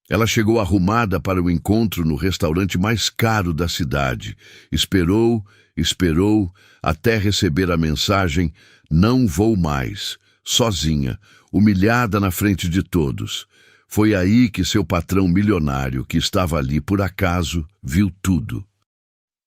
Ela chegou arrumada para o encontro no restaurante mais caro da cidade. Esperou, esperou, até receber a mensagem: "Não vou mais", sozinha, humilhada na frente de todos. Foi aí que seu patrão milionário, que estava ali por acaso, viu tudo.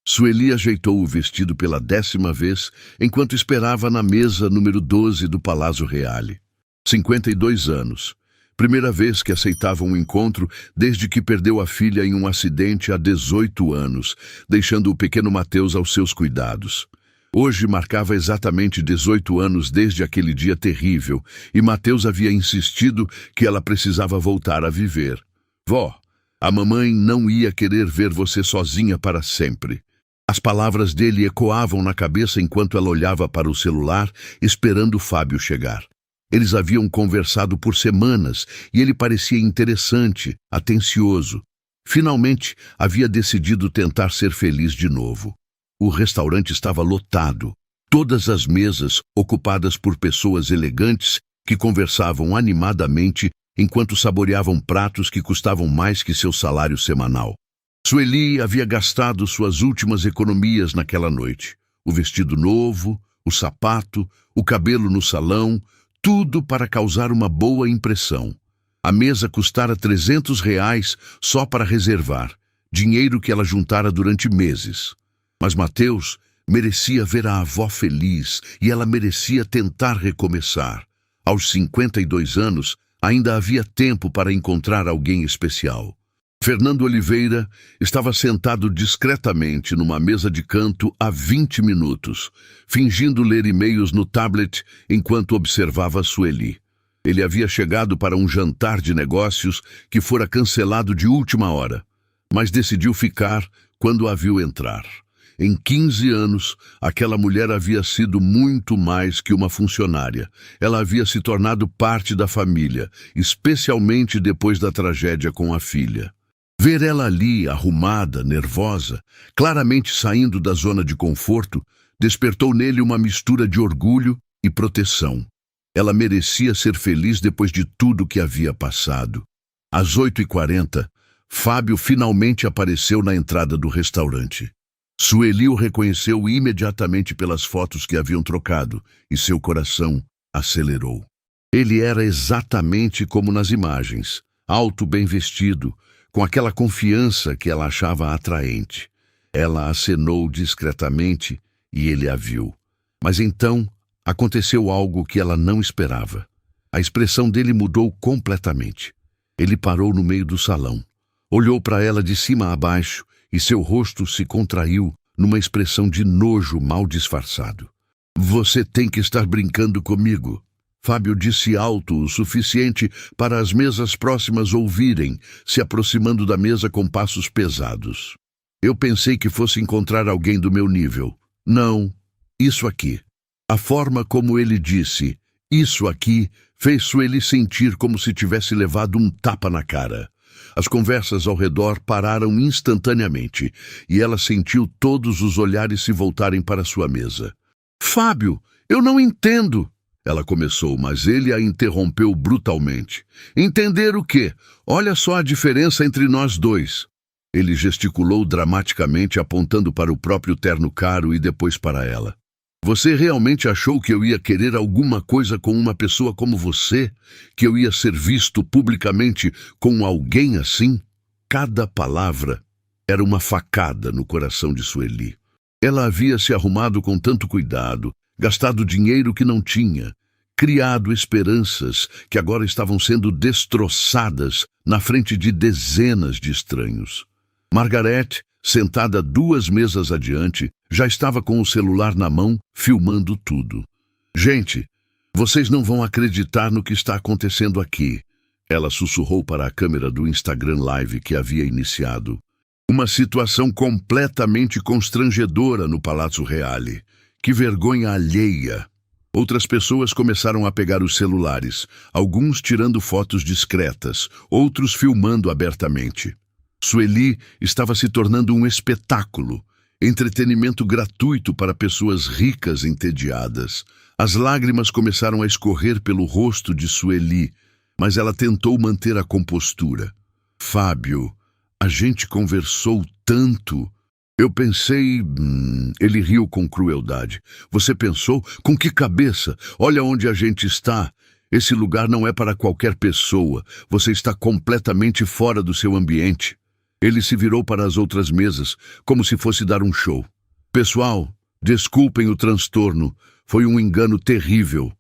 Sueli ajeitou o vestido pela 10ª vez, enquanto esperava na mesa número 12 do Palácio Reale. 52 anos. Primeira vez que aceitava um encontro desde que perdeu a filha em um acidente há 18 anos, deixando o pequeno Mateus aos seus cuidados. Hoje marcava exatamente 18 anos desde aquele dia terrível, e Mateus havia insistido que ela precisava voltar a viver. "Vó, a mamãe não ia querer ver você sozinha para sempre." As palavras dele ecoavam na cabeça enquanto ela olhava para o celular, esperando Fábio chegar. Eles haviam conversado por semanas e ele parecia interessante, atencioso. Finalmente, havia decidido tentar ser feliz de novo. O restaurante estava lotado, todas as mesas ocupadas por pessoas elegantes que conversavam animadamente enquanto saboreavam pratos que custavam mais que seu salário semanal. Sueli havia gastado suas últimas economias naquela noite. O vestido novo, o sapato, o cabelo no salão, tudo para causar uma boa impressão. A mesa custara R$ 300 só para reservar, dinheiro que ela juntara durante meses. Mas Mateus merecia ver a avó feliz e ela merecia tentar recomeçar. Aos 52 anos, ainda havia tempo para encontrar alguém especial. Fernando Oliveira estava sentado discretamente numa mesa de canto há 20 minutos, fingindo ler e-mails no tablet enquanto observava Sueli. Ele havia chegado para um jantar de negócios que fora cancelado de última hora, mas decidiu ficar quando a viu entrar. Em 15 anos, aquela mulher havia sido muito mais que uma funcionária. Ela havia se tornado parte da família, especialmente depois da tragédia com a filha. Ver ela ali, arrumada, nervosa, claramente saindo da zona de conforto, despertou nele uma mistura de orgulho e proteção. Ela merecia ser feliz depois de tudo que havia passado. Às 8h40, Fábio finalmente apareceu na entrada do restaurante. Sueli o reconheceu imediatamente pelas fotos que haviam trocado, e seu coração acelerou. Ele era exatamente como nas imagens, alto, bem vestido, com aquela confiança que ela achava atraente. Ela acenou discretamente e ele a viu. Mas então aconteceu algo que ela não esperava. A expressão dele mudou completamente. Ele parou no meio do salão, olhou para ela de cima a baixo e seu rosto se contraiu numa expressão de nojo mal disfarçado. "Você tem que estar brincando comigo." Fábio disse alto o suficiente para as mesas próximas ouvirem, se aproximando da mesa com passos pesados. "Eu pensei que fosse encontrar alguém do meu nível. Não, isso aqui." A forma como ele disse "isso aqui" fez Sueli sentir como se tivesse levado um tapa na cara. As conversas ao redor pararam instantaneamente e ela sentiu todos os olhares se voltarem para sua mesa. "Fábio, eu não entendo." Ela começou, mas ele a interrompeu brutalmente. "Entender o quê? Olha só a diferença entre nós dois." Ele gesticulou dramaticamente, apontando para o próprio terno caro e depois para ela. "Você realmente achou que eu ia querer alguma coisa com uma pessoa como você? Que eu ia ser visto publicamente com alguém assim?" Cada palavra era uma facada no coração de Sueli. Ela havia se arrumado com tanto cuidado, gastado dinheiro que não tinha, criado esperanças que agora estavam sendo destroçadas na frente de dezenas de estranhos. Margarete, sentada 2 mesas adiante, já estava com o celular na mão, filmando tudo. "Gente, vocês não vão acreditar no que está acontecendo aqui." Ela sussurrou para a câmera do Instagram Live que havia iniciado. "Uma situação completamente constrangedora no Palácio Reale. Que vergonha alheia." Outras pessoas começaram a pegar os celulares, alguns tirando fotos discretas, outros filmando abertamente. Sueli estava se tornando um espetáculo, entretenimento gratuito para pessoas ricas entediadas. As lágrimas começaram a escorrer pelo rosto de Sueli, mas ela tentou manter a compostura. Fábio, a gente conversou tanto. Eu pensei... Ele riu com crueldade. Você pensou? Com que cabeça? Olha onde a gente está. Esse lugar não é para qualquer pessoa. Você está completamente fora do seu ambiente. Ele se virou para as outras mesas, como se fosse dar um show. Pessoal, desculpem o transtorno. Foi um engano terrível.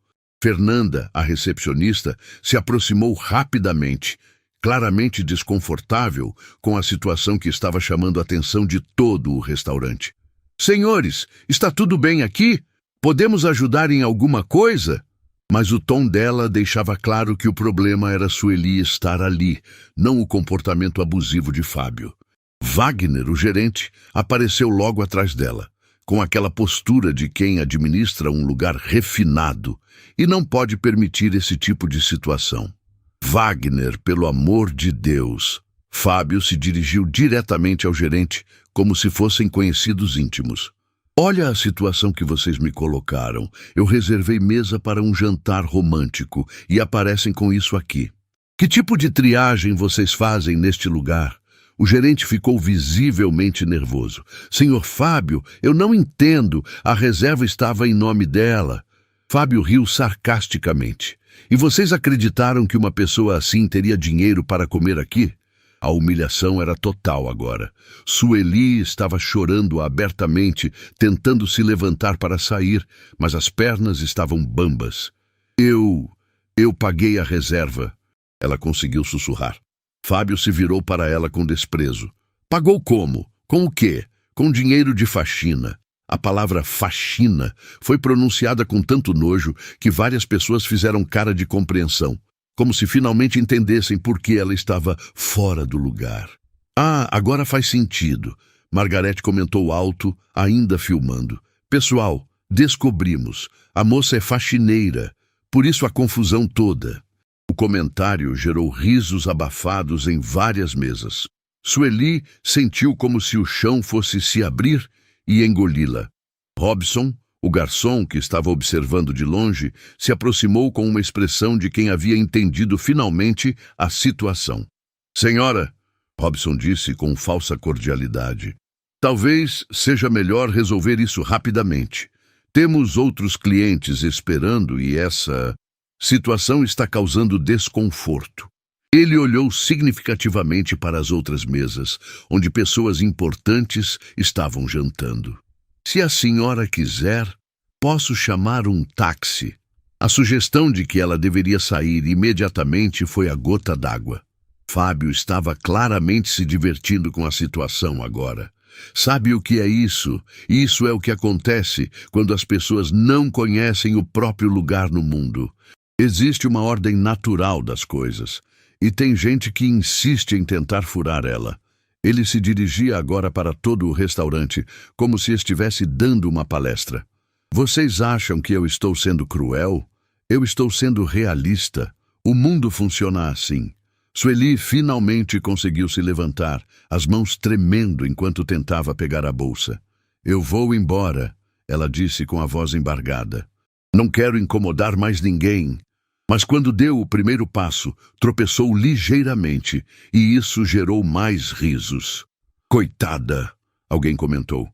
Fernanda, a recepcionista, se aproximou rapidamente, claramente desconfortável com a situação que estava chamando a atenção de todo o restaurante. Senhores, está tudo bem aqui? Podemos ajudar em alguma coisa? Mas o tom dela deixava claro que o problema era Sueli estar ali, não o comportamento abusivo de Fábio. Wagner, o gerente, apareceu logo atrás dela, com aquela postura de quem administra um lugar refinado e não pode permitir esse tipo de situação. Wagner, pelo amor de Deus! Fábio se dirigiu diretamente ao gerente, como se fossem conhecidos íntimos. Olha a situação que vocês me colocaram. Eu reservei mesa para um jantar romântico e aparecem com isso aqui. Que tipo de triagem vocês fazem neste lugar? O gerente ficou visivelmente nervoso. Senhor Fábio, eu não entendo. A reserva estava em nome dela. Fábio riu sarcasticamente. E vocês acreditaram que uma pessoa assim teria dinheiro para comer aqui? A humilhação era total agora. Sueli estava chorando abertamente, tentando se levantar para sair, mas as pernas estavam bambas. Eu paguei a reserva. Ela conseguiu sussurrar. Fábio se virou para ela com desprezo. Pagou como? Com o quê? Com dinheiro de faxina. A palavra faxina foi pronunciada com tanto nojo que várias pessoas fizeram cara de compreensão, como se finalmente entendessem por que ela estava fora do lugar. Ah, agora faz sentido, Margarete comentou alto, ainda filmando. Pessoal, descobrimos, a moça é faxineira, por isso a confusão toda. O comentário gerou risos abafados em várias mesas. Sueli sentiu como se o chão fosse se abrir e engoli-la. Robson, o garçom que estava observando de longe, se aproximou com uma expressão de quem havia entendido finalmente a situação. Senhora, Robson disse com falsa cordialidade, talvez seja melhor resolver isso rapidamente. Temos outros clientes esperando e essa situação está causando desconforto. Ele olhou significativamente para as outras mesas, onde pessoas importantes estavam jantando. Se a senhora quiser, posso chamar um táxi. A sugestão de que ela deveria sair imediatamente foi a gota d'água. Fábio estava claramente se divertindo com a situação agora. Sabe o que é isso? Isso é o que acontece quando as pessoas não conhecem o próprio lugar no mundo. Existe uma ordem natural das coisas. E tem gente que insiste em tentar furar ela. Ele se dirigia agora para todo o restaurante, como se estivesse dando uma palestra. Vocês acham que eu estou sendo cruel? Eu estou sendo realista. O mundo funciona assim. Sueli finalmente conseguiu se levantar, as mãos tremendo enquanto tentava pegar a bolsa. Eu vou embora, ela disse com a voz embargada. Não quero incomodar mais ninguém. Mas quando deu o primeiro passo, tropeçou ligeiramente, e isso gerou mais risos. Coitada, alguém comentou.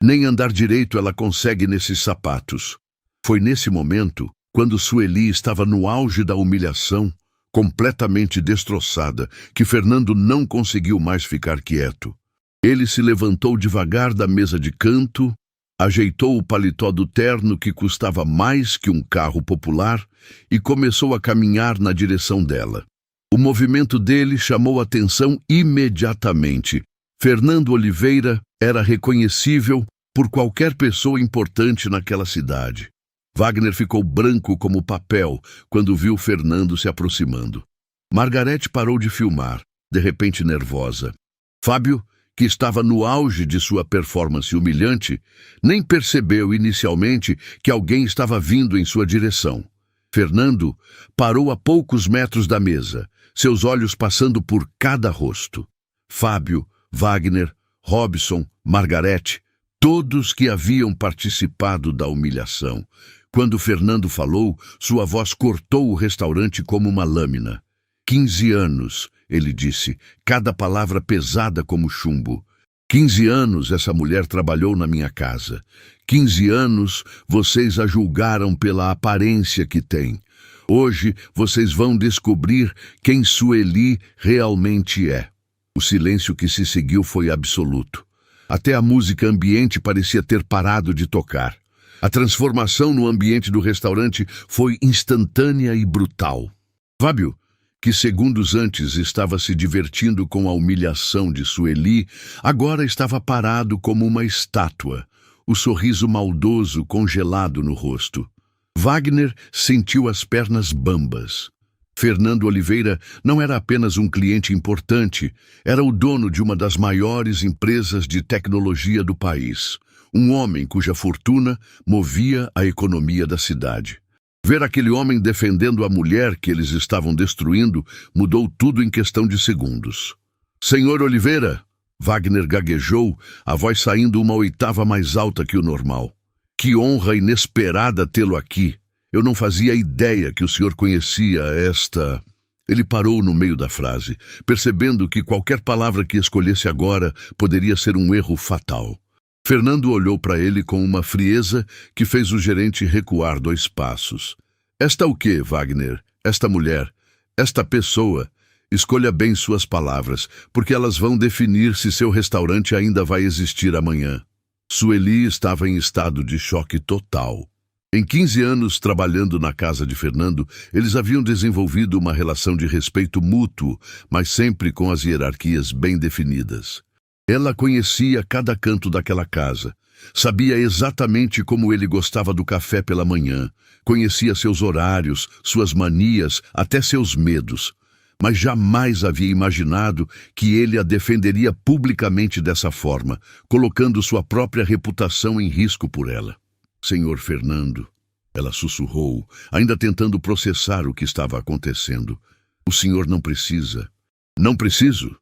Nem andar direito ela consegue nesses sapatos. Foi nesse momento, quando Sueli estava no auge da humilhação, completamente destroçada, que Fernando não conseguiu mais ficar quieto. Ele se levantou devagar da mesa de canto, ajeitou o paletó do terno que custava mais que um carro popular e começou a caminhar na direção dela. O movimento dele chamou a atenção imediatamente. Fernando Oliveira era reconhecível por qualquer pessoa importante naquela cidade. Wagner ficou branco como papel quando viu Fernando se aproximando. Margarete parou de filmar, de repente nervosa. Fábio, que estava no auge de sua performance humilhante, nem percebeu inicialmente que alguém estava vindo em sua direção. Fernando parou a poucos metros da mesa, seus olhos passando por cada rosto. Fábio, Wagner, Robson, Margarete, todos que haviam participado da humilhação. Quando Fernando falou, sua voz cortou o restaurante como uma lâmina. 15 anos, ele disse, cada palavra pesada como chumbo. 15 anos essa mulher trabalhou na minha casa. 15 anos vocês a julgaram pela aparência que tem. Hoje vocês vão descobrir quem Sueli realmente é. O silêncio que se seguiu foi absoluto. Até a música ambiente parecia ter parado de tocar. A transformação no ambiente do restaurante foi instantânea e brutal. Fábio, que segundos antes estava se divertindo com a humilhação de Sueli, agora estava parado como uma estátua, o sorriso maldoso congelado no rosto. Wagner sentiu as pernas bambas. Fernando Oliveira não era apenas um cliente importante, era o dono de uma das maiores empresas de tecnologia do país. Um homem cuja fortuna movia a economia da cidade. Ver aquele homem defendendo a mulher que eles estavam destruindo mudou tudo em questão de segundos. Senhor Oliveira, Wagner gaguejou, a voz saindo uma oitava mais alta que o normal. Que honra inesperada tê-lo aqui. Eu não fazia ideia que o senhor conhecia esta... Ele parou no meio da frase, percebendo que qualquer palavra que escolhesse agora poderia ser um erro fatal. Fernando olhou para ele com uma frieza que fez o gerente recuar 2 passos. Esta o quê, Wagner? Esta mulher? Esta pessoa? Escolha bem suas palavras, porque elas vão definir se seu restaurante ainda vai existir amanhã. Sueli estava em estado de choque total. Em 15 anos trabalhando na casa de Fernando, eles haviam desenvolvido uma relação de respeito mútuo, mas sempre com as hierarquias bem definidas. Ela conhecia cada canto daquela casa, sabia exatamente como ele gostava do café pela manhã, conhecia seus horários, suas manias, até seus medos, mas jamais havia imaginado que ele a defenderia publicamente dessa forma, colocando sua própria reputação em risco por ela. Senhor Fernando, ela sussurrou, ainda tentando processar o que estava acontecendo. O senhor não precisa. Não preciso?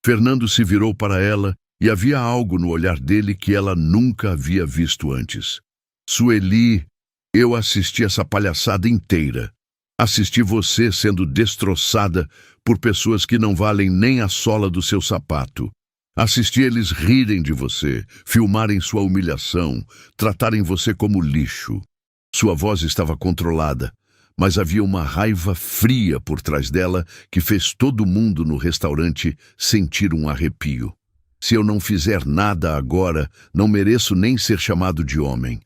Fernando se virou para ela e havia algo no olhar dele que ela nunca havia visto antes. Sueli, eu assisti essa palhaçada inteira. Assisti você sendo destroçada por pessoas que não valem nem a sola do seu sapato. Assisti eles rirem de você, filmarem sua humilhação, tratarem você como lixo. Sua voz estava controlada, mas havia uma raiva fria por trás dela que fez todo mundo no restaurante sentir um arrepio. Se eu não fizer nada agora, não mereço nem ser chamado de homem.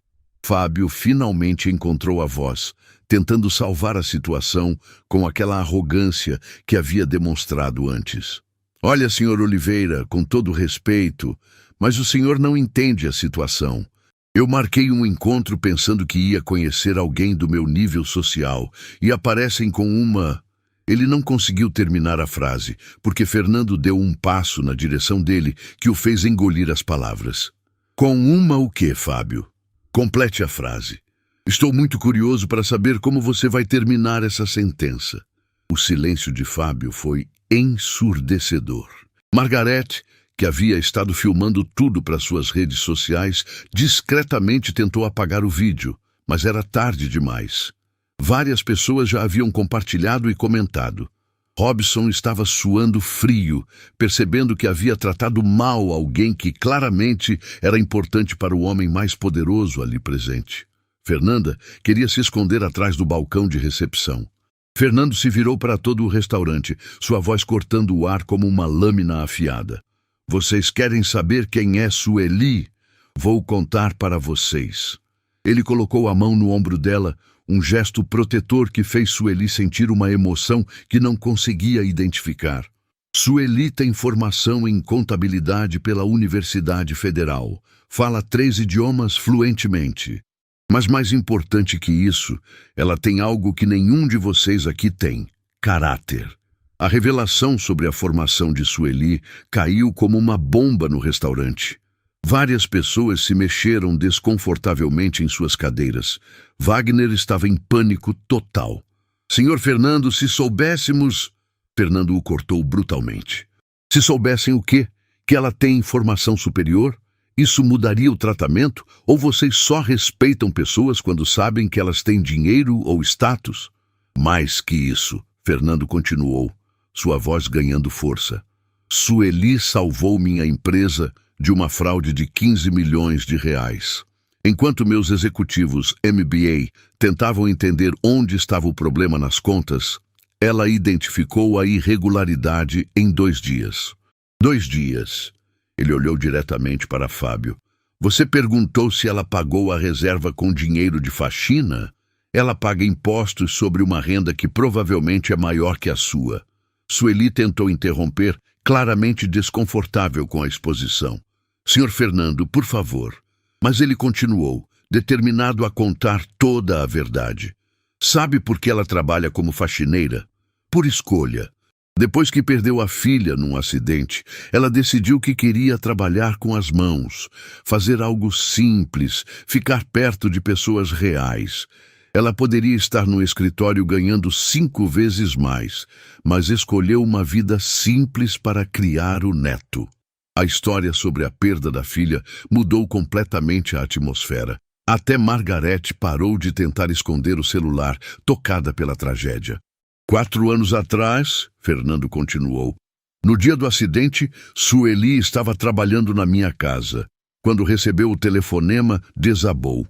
Fábio finalmente encontrou a voz, tentando salvar a situação com aquela arrogância que havia demonstrado antes. Olha, senhor Oliveira, com todo respeito, mas o senhor não entende a situação. Eu marquei um encontro pensando que ia conhecer alguém do meu nível social e aparecem com uma... Ele não conseguiu terminar a frase, porque Fernando deu um passo na direção dele que o fez engolir as palavras. Com uma o quê, Fábio? Complete a frase. Estou muito curioso para saber como você vai terminar essa sentença. O silêncio de Fábio foi ensurdecedor. Margarete, que havia estado filmando tudo para suas redes sociais, discretamente tentou apagar o vídeo, mas era tarde demais. Várias pessoas já haviam compartilhado e comentado. Robson estava suando frio, percebendo que havia tratado mal alguém que claramente era importante para o homem mais poderoso ali presente. Fernanda queria se esconder atrás do balcão de recepção. Fernando se virou para todo o restaurante, sua voz cortando o ar como uma lâmina afiada. Vocês querem saber quem é Sueli? Vou contar para vocês. Ele colocou a mão no ombro dela, um gesto protetor que fez Sueli sentir uma emoção que não conseguia identificar. Sueli tem formação em contabilidade pela Universidade Federal. Fala 3 idiomas fluentemente. Mas mais importante que isso, ela tem algo que nenhum de vocês aqui tem: caráter. A revelação sobre a formação de Sueli caiu como uma bomba no restaurante. Várias pessoas se mexeram desconfortavelmente em suas cadeiras. Wagner estava em pânico total. Senhor Fernando, se soubéssemos... Fernando o cortou brutalmente. Se soubessem o quê? Que ela tem formação superior? Isso mudaria o tratamento? Ou vocês só respeitam pessoas quando sabem que elas têm dinheiro ou status? Mais que isso, Fernando continuou. sua voz ganhando força. Sueli salvou minha empresa de uma fraude de 15 milhões de reais. Enquanto meus executivos MBA tentavam entender onde estava o problema nas contas, ela identificou a irregularidade em 2 dias. 2 dias. Ele olhou diretamente para Fábio. Você perguntou se ela pagou a reserva com dinheiro de faxina? Ela paga impostos sobre uma renda que provavelmente é maior que a sua. Sueli tentou interromper, claramente desconfortável com a exposição. Senhor Fernando, por favor. Mas ele continuou, determinado a contar toda a verdade. Sabe por que ela trabalha como faxineira? Por escolha. Depois que perdeu a filha num acidente, ela decidiu que queria trabalhar com as mãos, fazer algo simples, ficar perto de pessoas reais. Ela poderia estar no escritório ganhando 5 vezes mais, mas escolheu uma vida simples para criar o neto. A história sobre a perda da filha mudou completamente a atmosfera. Até Margarete parou de tentar esconder o celular, tocada pela tragédia. 4 anos atrás, Fernando continuou, no dia do acidente, Sueli estava trabalhando na minha casa. Quando recebeu o telefonema, desabou.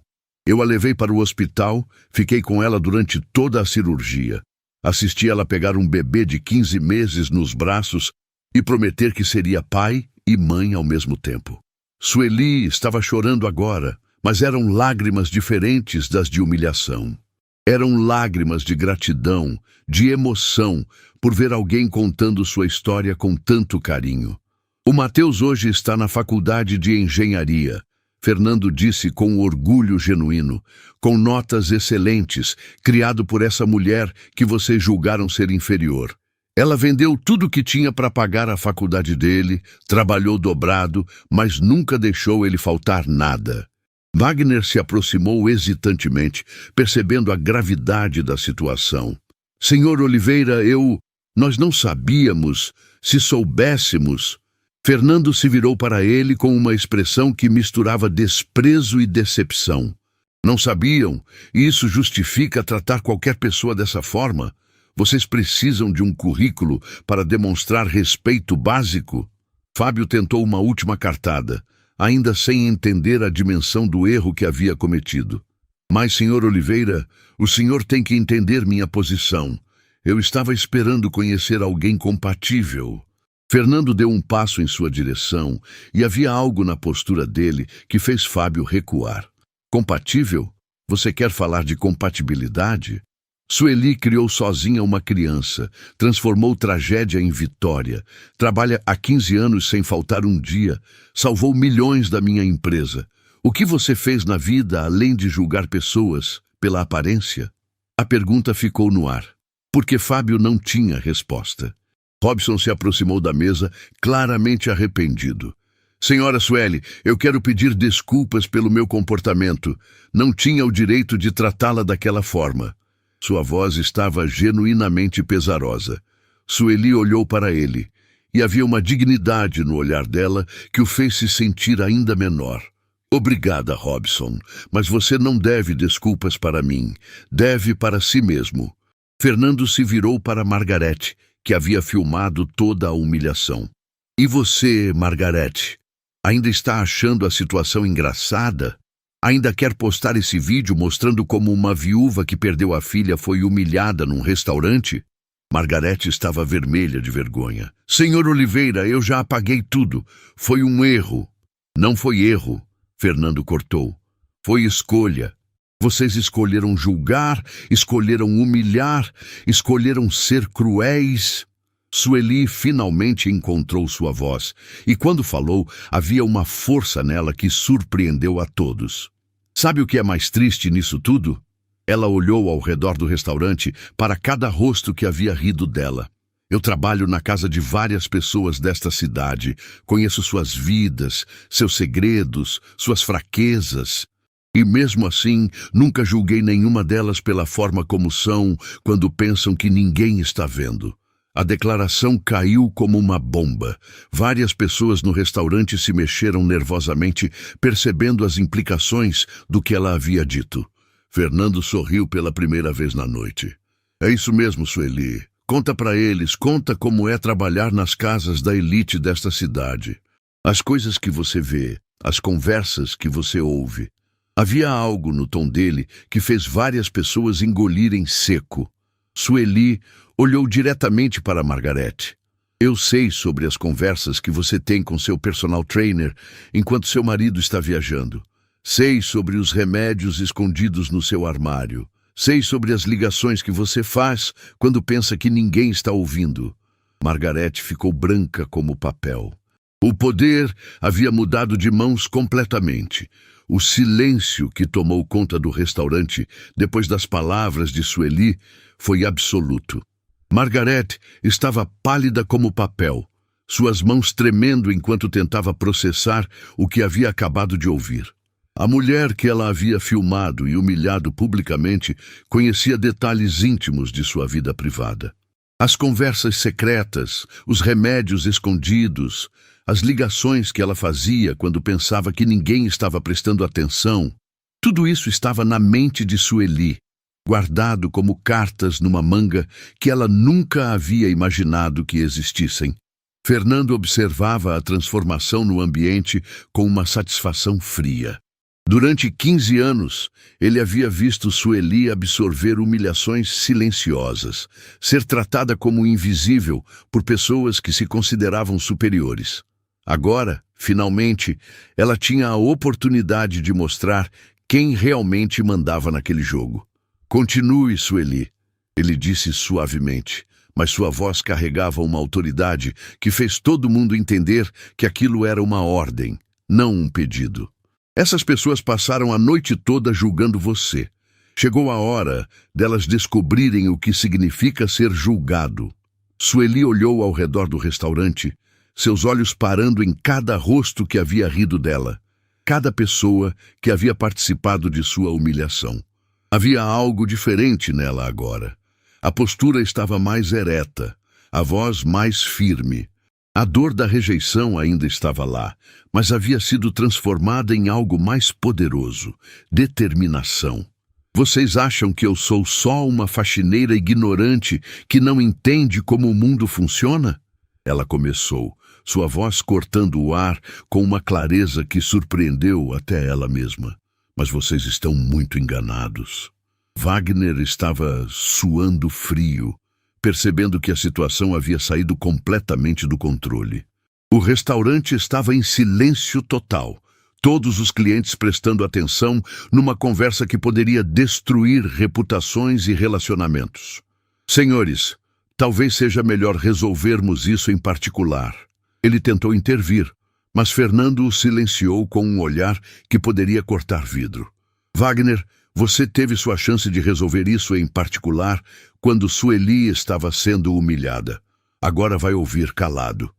Eu a levei para o hospital, fiquei com ela durante toda a cirurgia. Assisti ela pegar um bebê de 15 meses nos braços e prometer que seria pai e mãe ao mesmo tempo. Sueli estava chorando agora, mas eram lágrimas diferentes das de humilhação. Eram lágrimas de gratidão, de emoção, por ver alguém contando sua história com tanto carinho. O Mateus hoje está na faculdade de engenharia. Fernando disse com orgulho genuíno, com notas excelentes, criado por essa mulher que vocês julgaram ser inferior. Ela vendeu tudo que tinha para pagar a faculdade dele, trabalhou dobrado, mas nunca deixou ele faltar nada. Wagner se aproximou hesitantemente, percebendo a gravidade da situação. Senhor Oliveira, nós não sabíamos, se soubéssemos... Fernando se virou para ele com uma expressão que misturava desprezo e decepção. Não sabiam, e isso justifica tratar qualquer pessoa dessa forma? Vocês precisam de um currículo para demonstrar respeito básico? Fábio tentou uma última cartada, ainda sem entender a dimensão do erro que havia cometido. Mas, senhor Oliveira, o senhor tem que entender minha posição. Eu estava esperando conhecer alguém compatível. Fernando deu um passo em sua direção e havia algo na postura dele que fez Fábio recuar. Compatível? Você quer falar de compatibilidade? Sueli criou sozinha uma criança, transformou tragédia em vitória, trabalha há 15 anos sem faltar um dia, salvou milhões da minha empresa. O que você fez na vida além de julgar pessoas pela aparência? A pergunta ficou no ar, porque Fábio não tinha resposta. Robson se aproximou da mesa, claramente arrependido. Senhora Sueli, eu quero pedir desculpas pelo meu comportamento. Não tinha o direito de tratá-la daquela forma. Sua voz estava genuinamente pesarosa. Sueli olhou para ele, e havia uma dignidade no olhar dela que o fez se sentir ainda menor. Obrigada, Robson, mas você não deve desculpas para mim. Deve para si mesmo. Fernando se virou para Margarete, que havia filmado toda a humilhação. E você, Margarete, ainda está achando a situação engraçada? Ainda quer postar esse vídeo mostrando como uma viúva que perdeu a filha foi humilhada num restaurante? Margarete estava vermelha de vergonha. Senhor Oliveira, eu já apaguei tudo. Foi um erro. Não foi erro, Fernando cortou. Foi escolha. Vocês escolheram julgar, escolheram humilhar, escolheram ser cruéis. Sueli finalmente encontrou sua voz, e quando falou, havia uma força nela que surpreendeu a todos. Sabe o que é mais triste nisso tudo? Ela olhou ao redor do restaurante para cada rosto que havia rido dela. Eu trabalho na casa de várias pessoas desta cidade, conheço suas vidas, seus segredos, suas fraquezas. E mesmo assim, nunca julguei nenhuma delas pela forma como são quando pensam que ninguém está vendo. A declaração caiu como uma bomba. Várias pessoas no restaurante se mexeram nervosamente, percebendo as implicações do que ela havia dito. Fernando sorriu pela primeira vez na noite. É isso mesmo, Sueli. Conta para eles, conta como é trabalhar nas casas da elite desta cidade. As coisas que você vê, as conversas que você ouve. Havia algo no tom dele que fez várias pessoas engolirem seco. Sueli olhou diretamente para Margaret. Eu sei sobre as conversas que você tem com seu personal trainer enquanto seu marido está viajando. Sei sobre os remédios escondidos no seu armário. Sei sobre as ligações que você faz quando pensa que ninguém está ouvindo. Margaret ficou branca como papel. O poder havia mudado de mãos completamente. O silêncio que tomou conta do restaurante depois das palavras de Sueli foi absoluto. Margaret estava pálida como papel, suas mãos tremendo enquanto tentava processar o que havia acabado de ouvir. A mulher que ela havia filmado e humilhado publicamente conhecia detalhes íntimos de sua vida privada. As conversas secretas, os remédios escondidos, as ligações que ela fazia quando pensava que ninguém estava prestando atenção. Tudo isso estava na mente de Sueli, guardado como cartas numa manga que ela nunca havia imaginado que existissem. Fernando observava a transformação no ambiente com uma satisfação fria. Durante 15 anos, ele havia visto Sueli absorver humilhações silenciosas, ser tratada como invisível por pessoas que se consideravam superiores. Agora, finalmente, ela tinha a oportunidade de mostrar quem realmente mandava naquele jogo. Continue, Sueli, ele disse suavemente, mas sua voz carregava uma autoridade que fez todo mundo entender que aquilo era uma ordem, não um pedido. Essas pessoas passaram a noite toda julgando você. Chegou a hora delas descobrirem o que significa ser julgado. Sueli olhou ao redor do restaurante, seus olhos parando em cada rosto que havia rido dela, cada pessoa que havia participado de sua humilhação. Havia algo diferente nela agora. A postura estava mais ereta, a voz mais firme. A dor da rejeição ainda estava lá, mas havia sido transformada em algo mais poderoso, determinação. Vocês acham que eu sou só uma faxineira ignorante que não entende como o mundo funciona? Ela começou, sua voz cortando o ar com uma clareza que surpreendeu até ela mesma. Mas vocês estão muito enganados. Wagner estava suando frio, percebendo que a situação havia saído completamente do controle. O restaurante estava em silêncio total, todos os clientes prestando atenção numa conversa que poderia destruir reputações e relacionamentos. Senhores, talvez seja melhor resolvermos isso em particular. Ele tentou intervir, mas Fernando o silenciou com um olhar que poderia cortar vidro. Wagner, você teve sua chance de resolver isso em particular quando Sueli estava sendo humilhada. Agora vai ouvir calado.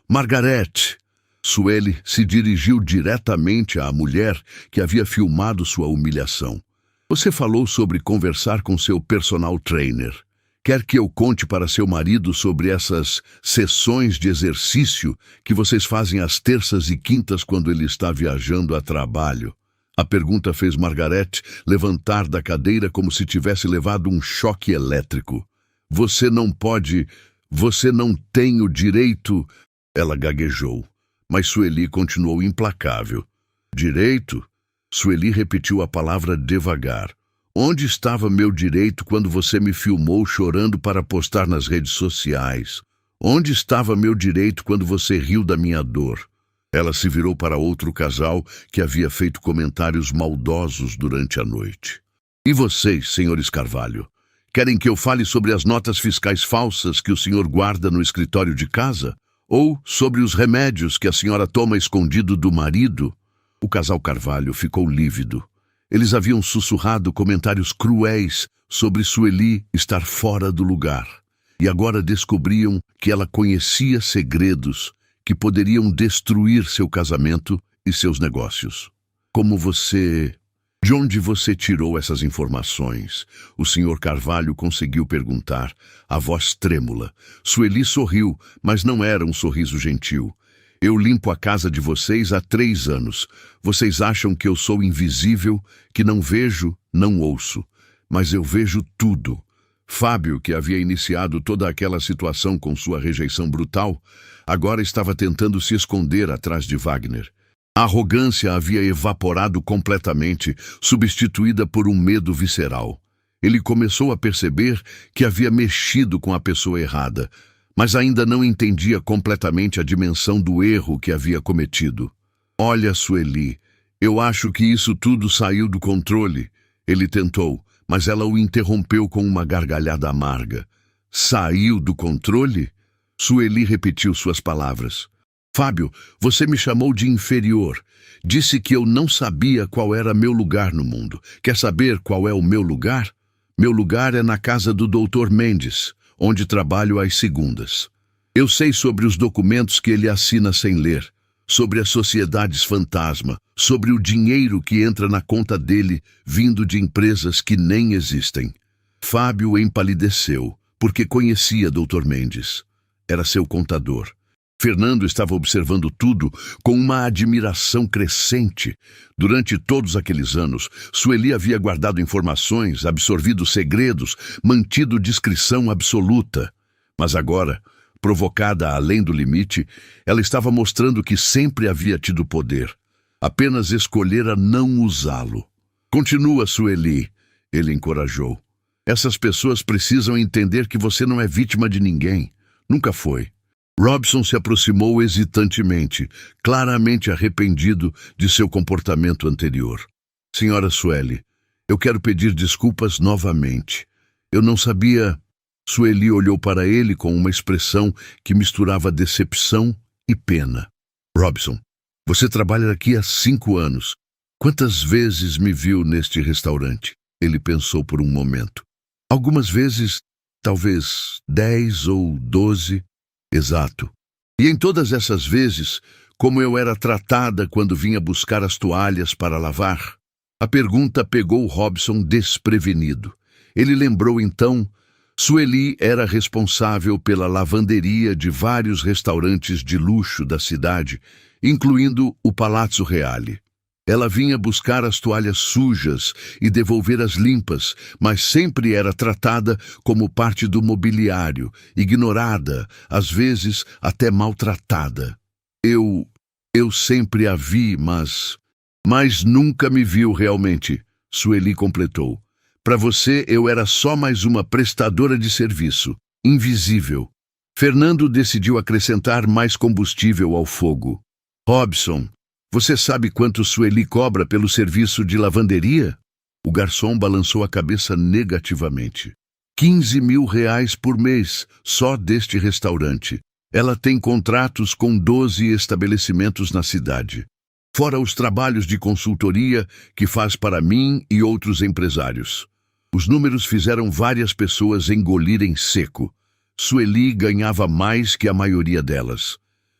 Margaret! Sueli se dirigiu diretamente à mulher que havia filmado sua humilhação. Você falou sobre conversar com seu personal trainer. Quer que eu conte para seu marido sobre essas sessões de exercício que vocês fazem às terças e quintas quando ele está viajando a trabalho? A pergunta fez Margaret levantar da cadeira como se tivesse levado um choque elétrico. Você não tem o direito... Ela gaguejou, mas Sueli continuou implacável. Direito? Sueli repetiu a palavra devagar. Onde estava meu direito quando você me filmou chorando para postar nas redes sociais? Onde estava meu direito quando você riu da minha dor? Ela se virou para outro casal que havia feito comentários maldosos durante a noite. E vocês, senhores Carvalho, querem que eu fale sobre as notas fiscais falsas que o senhor guarda no escritório de casa? Ou sobre os remédios que a senhora toma escondido do marido? O casal Carvalho ficou lívido. Eles haviam sussurrado comentários cruéis sobre Sueli estar fora do lugar. E agora descobriam que ela conhecia segredos que poderiam destruir seu casamento e seus negócios. De onde você tirou essas informações? O senhor Carvalho conseguiu perguntar, a voz trêmula. Sueli sorriu, mas não era um sorriso gentil. Eu limpo a casa de vocês há 3 anos. Vocês acham que eu sou invisível, que não vejo, não ouço. Mas eu vejo tudo. Fábio, que havia iniciado toda aquela situação com sua rejeição brutal, agora estava tentando se esconder atrás de Wagner. A arrogância havia evaporado completamente, substituída por um medo visceral. Ele começou a perceber que havia mexido com a pessoa errada, mas ainda não entendia completamente a dimensão do erro que havia cometido. Olha, Sueli, eu acho que isso tudo saiu do controle. Ele tentou, mas ela o interrompeu com uma gargalhada amarga. Saiu do controle? Sueli repetiu suas palavras. Fábio, você me chamou de inferior. Disse que eu não sabia qual era meu lugar no mundo. Quer saber qual é o meu lugar? Meu lugar é na casa do Dr. Mendes, onde trabalho às segundas. Eu sei sobre os documentos que ele assina sem ler, sobre as sociedades fantasma, sobre o dinheiro que entra na conta dele vindo de empresas que nem existem. Fábio empalideceu, porque conhecia Dr. Mendes. Era seu contador. Fernando estava observando tudo com uma admiração crescente. Durante todos aqueles anos, Sueli havia guardado informações, absorvido segredos, mantido discrição absoluta. Mas agora, provocada além do limite, ela estava mostrando que sempre havia tido poder. Apenas escolhera não usá-lo. Continua, Sueli, ele encorajou. Essas pessoas precisam entender que você não é vítima de ninguém. Nunca foi. Robson se aproximou hesitantemente, claramente arrependido de seu comportamento anterior. Senhora Sueli, eu quero pedir desculpas novamente. Eu não sabia... Sueli olhou para ele com uma expressão que misturava decepção e pena. Robson, você trabalha aqui há 5 anos. Quantas vezes me viu neste restaurante? Ele pensou por um momento. Algumas vezes, talvez 10 ou 12... Exato. E em todas essas vezes, como eu era tratada quando vinha buscar as toalhas para lavar? A pergunta pegou Robson desprevenido. Ele lembrou então, Sueli era responsável pela lavanderia de vários restaurantes de luxo da cidade, incluindo o Palazzo Reale. Ela vinha buscar as toalhas sujas e devolver as limpas, mas sempre era tratada como parte do mobiliário, ignorada, às vezes até maltratada. Eu sempre a vi, mas nunca me viu realmente, Sueli completou. Para você, eu era só mais uma prestadora de serviço, invisível. Fernando decidiu acrescentar mais combustível ao fogo. Robson, você sabe quanto Sueli cobra pelo serviço de lavanderia? O garçom balançou a cabeça negativamente. 15 mil reais por mês, só deste restaurante. Ela tem contratos com 12 estabelecimentos na cidade. Fora os trabalhos de consultoria que faz para mim e outros empresários. Os números fizeram várias pessoas engolirem seco. Sueli ganhava mais que a maioria delas.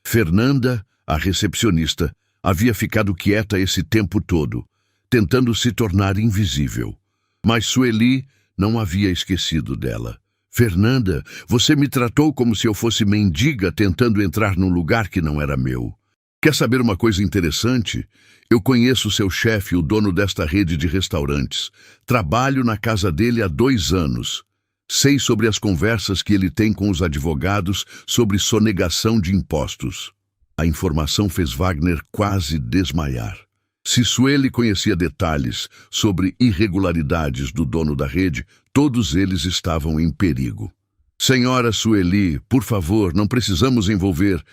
Fernanda, a recepcionista, havia ficado quieta esse tempo todo, tentando se tornar invisível. Mas Sueli não havia esquecido dela. Fernanda, você me tratou como se eu fosse mendiga tentando entrar num lugar que não era meu. Quer saber uma coisa interessante? Eu conheço seu chefe, o dono desta rede de restaurantes. Trabalho na casa dele há 2 anos. Sei sobre as conversas que ele tem com os advogados sobre sonegação de impostos. A informação fez Wagner quase desmaiar. Se Sueli conhecia detalhes sobre irregularidades do dono da rede, todos eles estavam em perigo. Senhora Sueli, por favor, não precisamos envolver...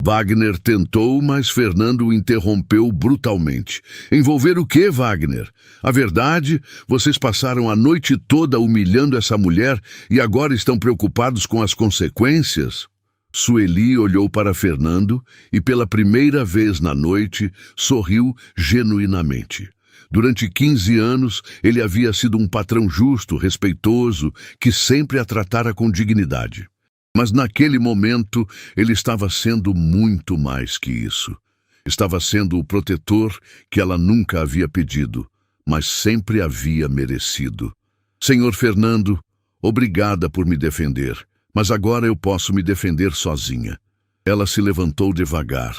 Wagner tentou, mas Fernando o interrompeu brutalmente. Envolver o quê, Wagner? A verdade, vocês passaram a noite toda humilhando essa mulher e agora estão preocupados com as consequências? Sueli olhou para Fernando e, pela primeira vez na noite, sorriu genuinamente. Durante 15 anos, ele havia sido um patrão justo, respeitoso, que sempre a tratara com dignidade. Mas naquele momento, ele estava sendo muito mais que isso. Estava sendo o protetor que ela nunca havia pedido, mas sempre havia merecido. Senhor Fernando, obrigada por me defender, mas agora eu posso me defender sozinha. Ela se levantou devagar,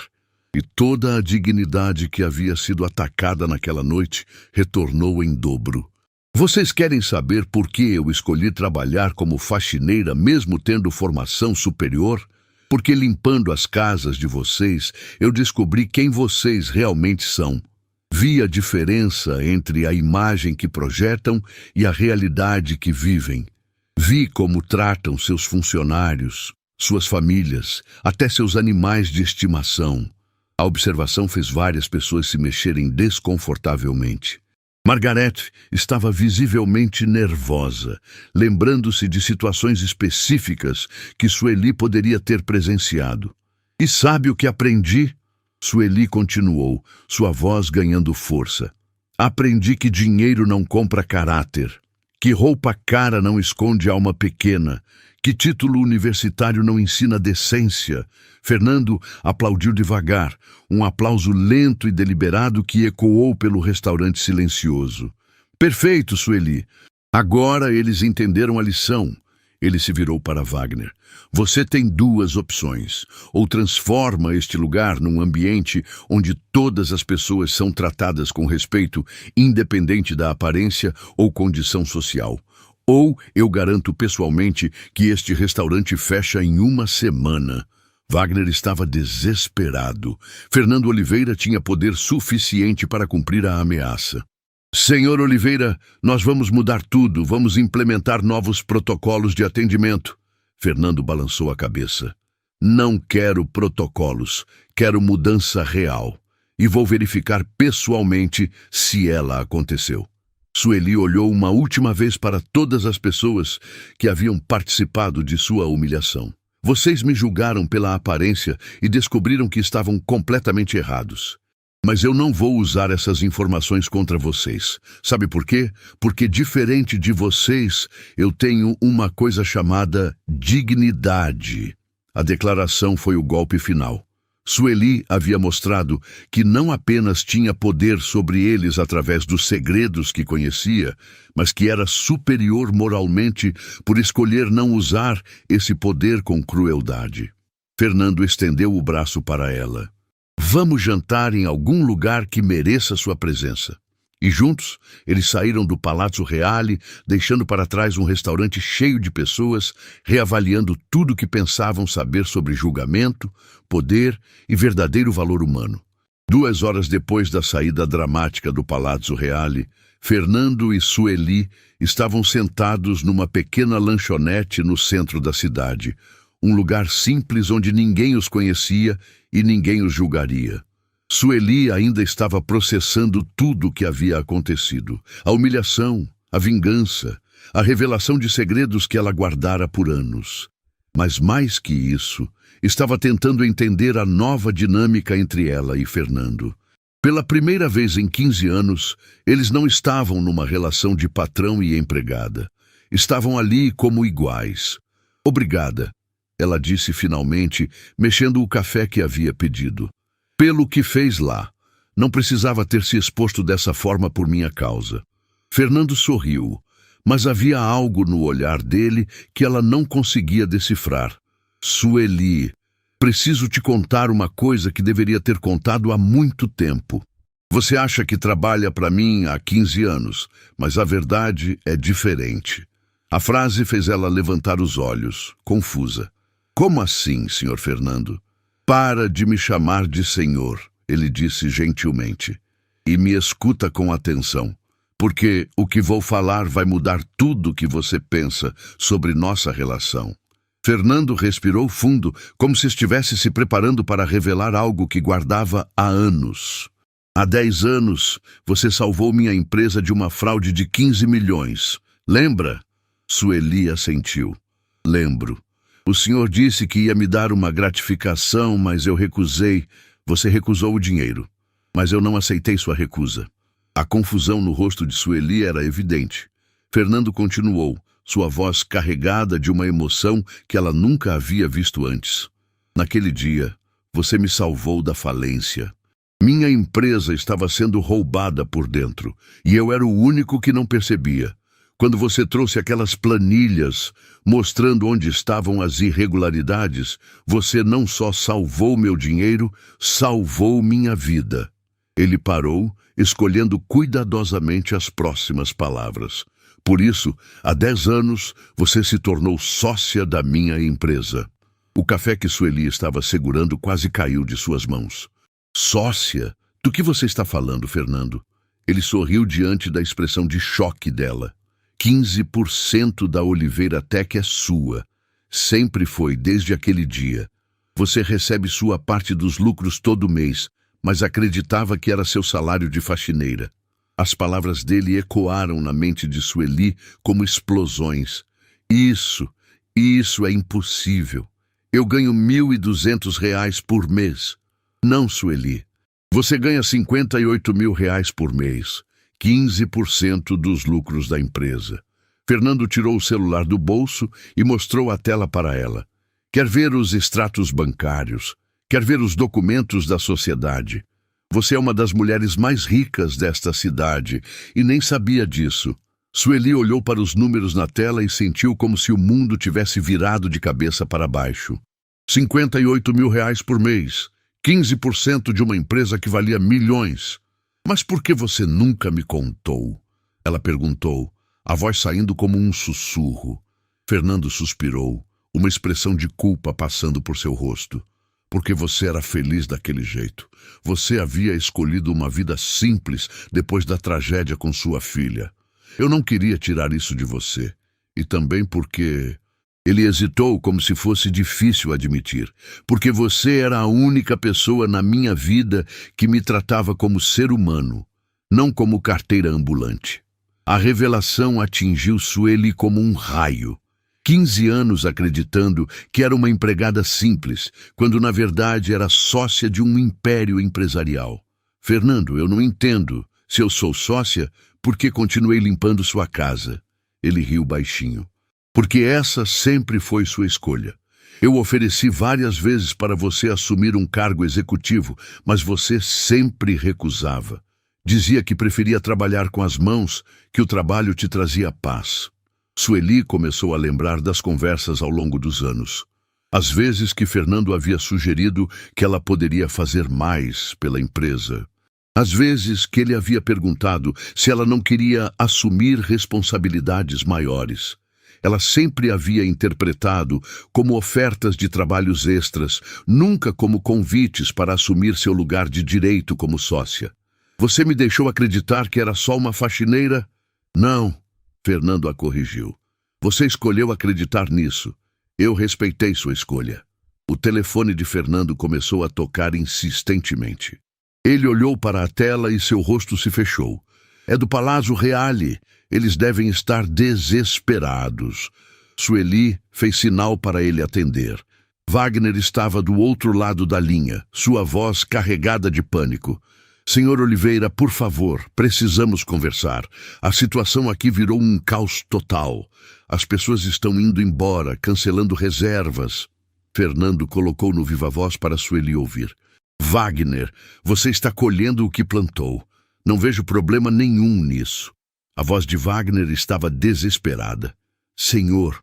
e toda a dignidade que havia sido atacada naquela noite retornou em dobro. Vocês querem saber por que eu escolhi trabalhar como faxineira mesmo tendo formação superior? Porque limpando as casas de vocês, eu descobri quem vocês realmente são. Vi a diferença entre a imagem que projetam e a realidade que vivem. Vi como tratam seus funcionários, suas famílias, até seus animais de estimação. A observação fez várias pessoas se mexerem desconfortavelmente. Margaret estava visivelmente nervosa, lembrando-se de situações específicas que Sueli poderia ter presenciado. E sabe o que aprendi? Sueli continuou, sua voz ganhando força. Aprendi que dinheiro não compra caráter, que roupa cara não esconde alma pequena, que título universitário não ensina decência. Fernando aplaudiu devagar, um aplauso lento e deliberado que ecoou pelo restaurante silencioso. Perfeito, Sueli. Agora eles entenderam a lição. Ele se virou para Wagner. Você tem duas opções. Ou transforma este lugar num ambiente onde todas as pessoas são tratadas com respeito, independente da aparência ou condição social. Ou eu garanto pessoalmente que este restaurante fecha em uma semana. Wagner estava desesperado. Fernando Oliveira tinha poder suficiente para cumprir a ameaça. Senhor Oliveira, nós vamos mudar tudo, vamos implementar novos protocolos de atendimento. Fernando balançou a cabeça. Não quero protocolos, quero mudança real. E vou verificar pessoalmente se ela aconteceu. Sueli olhou uma última vez para todas as pessoas que haviam participado de sua humilhação. Vocês me julgaram pela aparência e descobriram que estavam completamente errados. Mas eu não vou usar essas informações contra vocês. Sabe por quê? Porque, diferente de vocês, eu tenho uma coisa chamada dignidade. A declaração foi o golpe final. Sueli havia mostrado que não apenas tinha poder sobre eles através dos segredos que conhecia, mas que era superior moralmente por escolher não usar esse poder com crueldade. Fernando estendeu o braço para ela. Vamos jantar em algum lugar que mereça sua presença. E juntos, eles saíram do Palazzo Reale, deixando para trás um restaurante cheio de pessoas, reavaliando tudo que pensavam saber sobre julgamento, poder e verdadeiro valor humano. 2 horas depois da saída dramática do Palazzo Reale, Fernando e Sueli estavam sentados numa pequena lanchonete no centro da cidade, um lugar simples onde ninguém os conhecia e ninguém os julgaria. Sueli ainda estava processando tudo o que havia acontecido. A humilhação, a vingança, a revelação de segredos que ela guardara por anos. Mas mais que isso, estava tentando entender a nova dinâmica entre ela e Fernando. Pela primeira vez em 15 anos, eles não estavam numa relação de patrão e empregada. Estavam ali como iguais. Obrigada, ela disse finalmente, mexendo o café que havia pedido. Pelo que fez lá. Não precisava ter se exposto dessa forma por minha causa. Fernando sorriu, mas havia algo no olhar dele que ela não conseguia decifrar. Sueli, preciso te contar uma coisa que deveria ter contado há muito tempo. Você acha que trabalha para mim há 15 anos, mas a verdade é diferente. A frase fez ela levantar os olhos, confusa. Como assim, Sr. Fernando? Para de me chamar de senhor, ele disse gentilmente, e me escuta com atenção, porque o que vou falar vai mudar tudo o que você pensa sobre nossa relação. Fernando respirou fundo, como se estivesse se preparando para revelar algo que guardava há anos. Há 10 anos, você salvou minha empresa de uma fraude de 15 milhões. Lembra? Sueli assentiu. Lembro. O senhor disse que ia me dar uma gratificação, mas eu recusei. Você recusou o dinheiro. Mas eu não aceitei sua recusa. A confusão no rosto de Sueli era evidente. Fernando continuou, sua voz carregada de uma emoção que ela nunca havia visto antes. Naquele dia, você me salvou da falência. Minha empresa estava sendo roubada por dentro, e eu era o único que não percebia. Quando você trouxe aquelas planilhas mostrando onde estavam as irregularidades, você não só salvou meu dinheiro, salvou minha vida. Ele parou, escolhendo cuidadosamente as próximas palavras. Por isso, há 10 anos, você se tornou sócia da minha empresa. O café que Sueli estava segurando quase caiu de suas mãos. Sócia? Do que você está falando, Fernando? Ele sorriu diante da expressão de choque dela. 15% da Oliveira Tech é sua. Sempre foi, desde aquele dia. Você recebe sua parte dos lucros todo mês, mas acreditava que era seu salário de faxineira. As palavras dele ecoaram na mente de Sueli como explosões. Isso é impossível. Eu ganho R$ 1.200 por mês. Não, Sueli. Você ganha R$ 58 mil por mês. 15% dos lucros da empresa. Fernando tirou o celular do bolso e mostrou a tela para ela. Quer ver os extratos bancários? Quer ver os documentos da sociedade? Você é uma das mulheres mais ricas desta cidade e nem sabia disso. Sueli olhou para os números na tela e sentiu como se o mundo tivesse virado de cabeça para baixo. R$ 58 mil por mês. 15% de uma empresa que valia milhões. Mas por que você nunca me contou? Ela perguntou, a voz saindo como um sussurro. Fernando suspirou, uma expressão de culpa passando por seu rosto. Porque você era feliz daquele jeito. Você havia escolhido uma vida simples depois da tragédia com sua filha. Eu não queria tirar isso de você. E também porque... Ele hesitou como se fosse difícil admitir. Porque você era a única pessoa na minha vida que me tratava como ser humano, não como carteira ambulante. A revelação atingiu Sueli como um raio. 15 anos acreditando que era uma empregada simples, quando na verdade era sócia de um império empresarial. Fernando, eu não entendo. Se eu sou sócia, por que continuei limpando sua casa? Ele riu baixinho. Porque essa sempre foi sua escolha. Eu ofereci várias vezes para você assumir um cargo executivo, mas você sempre recusava. Dizia que preferia trabalhar com as mãos, que o trabalho te trazia paz. Sueli começou a lembrar das conversas ao longo dos anos. Às vezes que Fernando havia sugerido que ela poderia fazer mais pela empresa. Às vezes que ele havia perguntado se ela não queria assumir responsabilidades maiores. Ela sempre havia interpretado como ofertas de trabalhos extras, nunca como convites para assumir seu lugar de direito como sócia. Você me deixou acreditar que era só uma faxineira? Não, Fernando a corrigiu. Você escolheu acreditar nisso. Eu respeitei sua escolha. O telefone de Fernando começou a tocar insistentemente. Ele olhou para a tela e seu rosto se fechou. É do Palazzo Reale. Eles devem estar desesperados. Sueli fez sinal para ele atender. Wagner estava do outro lado da linha, sua voz carregada de pânico. Senhor Oliveira, por favor, precisamos conversar. A situação aqui virou um caos total. As pessoas estão indo embora, cancelando reservas. Fernando colocou no viva-voz para Sueli ouvir. Wagner, você está colhendo o que plantou. Não vejo problema nenhum nisso. A voz de Wagner estava desesperada. Senhor,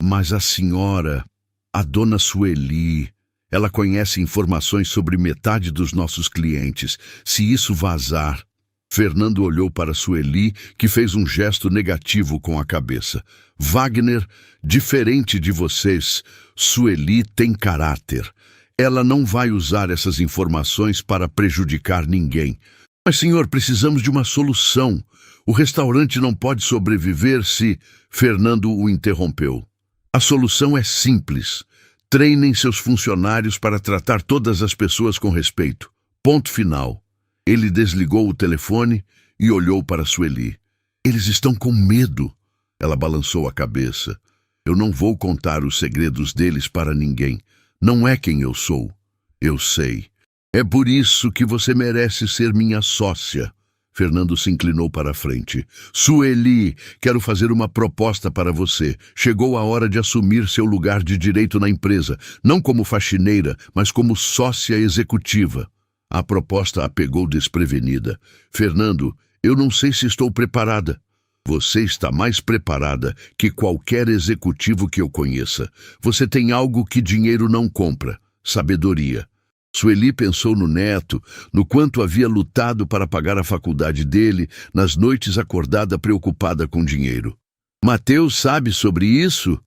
mas a senhora, a dona Sueli, ela conhece informações sobre metade dos nossos clientes. Se isso vazar... Fernando olhou para Sueli, que fez um gesto negativo com a cabeça. Wagner, diferente de vocês, Sueli tem caráter. Ela não vai usar essas informações para prejudicar ninguém. Mas, senhor, precisamos de uma solução. O restaurante não pode sobreviver se... Fernando o interrompeu. A solução é simples. Treinem seus funcionários para tratar todas as pessoas com respeito. Ponto final. Ele desligou o telefone e olhou para Sueli. Eles estão com medo. Ela balançou a cabeça. Eu não vou contar os segredos deles para ninguém. Não é quem eu sou. Eu sei. É por isso que você merece ser minha sócia. Fernando se inclinou para a frente. Sueli, quero fazer uma proposta para você. Chegou a hora de assumir seu lugar de direito na empresa, não como faxineira, mas como sócia executiva. A proposta a pegou desprevenida. Fernando, eu não sei se estou preparada. Você está mais preparada que qualquer executivo que eu conheça. Você tem algo que dinheiro não compra: sabedoria. Sueli pensou no neto, no quanto havia lutado para pagar a faculdade dele, nas noites acordada preocupada com dinheiro. Mateus sabe sobre isso?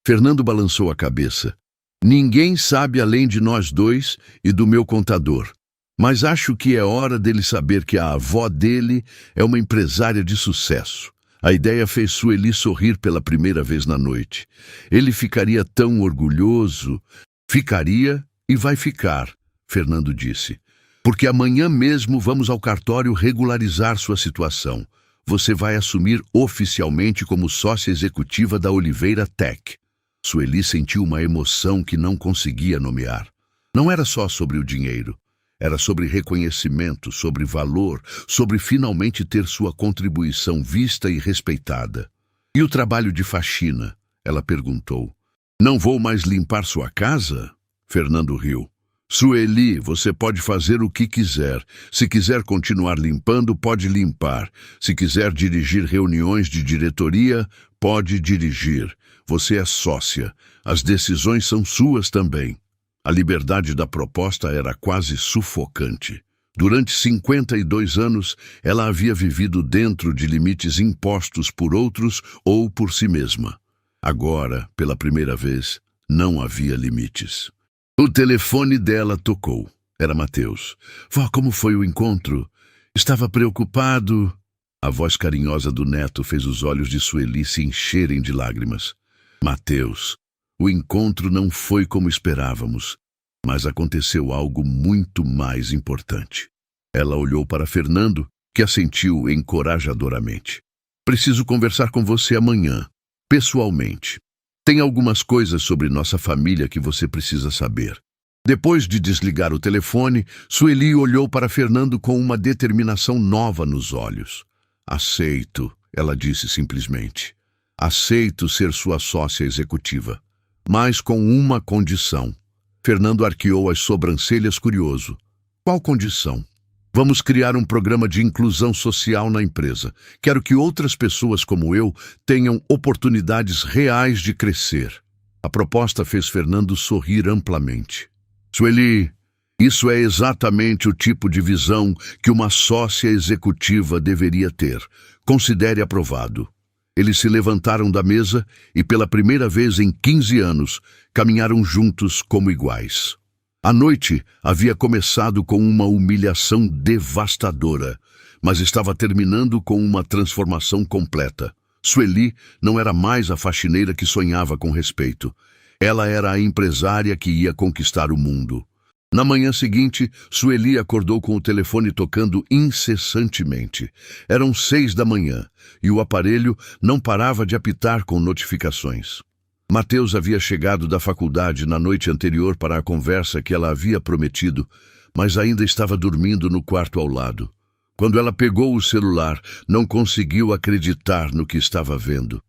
Fernando balançou a cabeça. Ninguém sabe além de nós dois e do meu contador. Mas acho que é hora dele saber que a avó dele é uma empresária de sucesso. A ideia fez Sueli sorrir pela primeira vez na noite. Ele ficaria tão orgulhoso. Ficaria e vai ficar, Fernando disse. Porque amanhã mesmo vamos ao cartório regularizar sua situação. Você vai assumir oficialmente como sócia executiva da Oliveira Tech. Sueli sentiu uma emoção que não conseguia nomear. Não era só sobre o dinheiro. Era sobre reconhecimento, sobre valor, sobre finalmente ter sua contribuição vista e respeitada. E o trabalho de faxina? Ela perguntou. Não vou mais limpar sua casa? Fernando riu. Sueli, você pode fazer o que quiser. Se quiser continuar limpando, pode limpar. Se quiser dirigir reuniões de diretoria, pode dirigir. Você é sócia. As decisões são suas também. A liberdade da proposta era quase sufocante. Durante 52 anos, ela havia vivido dentro de limites impostos por outros ou por si mesma. Agora, pela primeira vez, não havia limites. O telefone dela tocou. Era Mateus. Vó, como foi o encontro? Estava preocupado. A voz carinhosa do neto fez os olhos de Sueli se encherem de lágrimas. Mateus, o encontro não foi como esperávamos, mas aconteceu algo muito mais importante. Ela olhou para Fernando, que assentiu encorajadoramente. Preciso conversar com você amanhã, pessoalmente. Tem algumas coisas sobre nossa família que você precisa saber. Depois de desligar o telefone, Sueli olhou para Fernando com uma determinação nova nos olhos. Aceito, ela disse simplesmente. Aceito ser sua sócia executiva, mas com uma condição. Fernando arqueou as sobrancelhas curioso. Qual condição? Vamos criar um programa de inclusão social na empresa. Quero que outras pessoas como eu tenham oportunidades reais de crescer. A proposta fez Fernando sorrir amplamente. Sueli, isso é exatamente o tipo de visão que uma sócia executiva deveria ter. Considere aprovado. Eles se levantaram da mesa e, pela primeira vez em 15 anos, caminharam juntos como iguais. A noite havia começado com uma humilhação devastadora, mas estava terminando com uma transformação completa. Sueli não era mais a faxineira que sonhava com respeito. Ela era a empresária que ia conquistar o mundo. Na manhã seguinte, Sueli acordou com o telefone tocando incessantemente. Eram 6 da manhã e o aparelho não parava de apitar com notificações. Mateus havia chegado da faculdade na noite anterior para a conversa que ela havia prometido, mas ainda estava dormindo no quarto ao lado. Quando ela pegou o celular, não conseguiu acreditar no que estava vendo.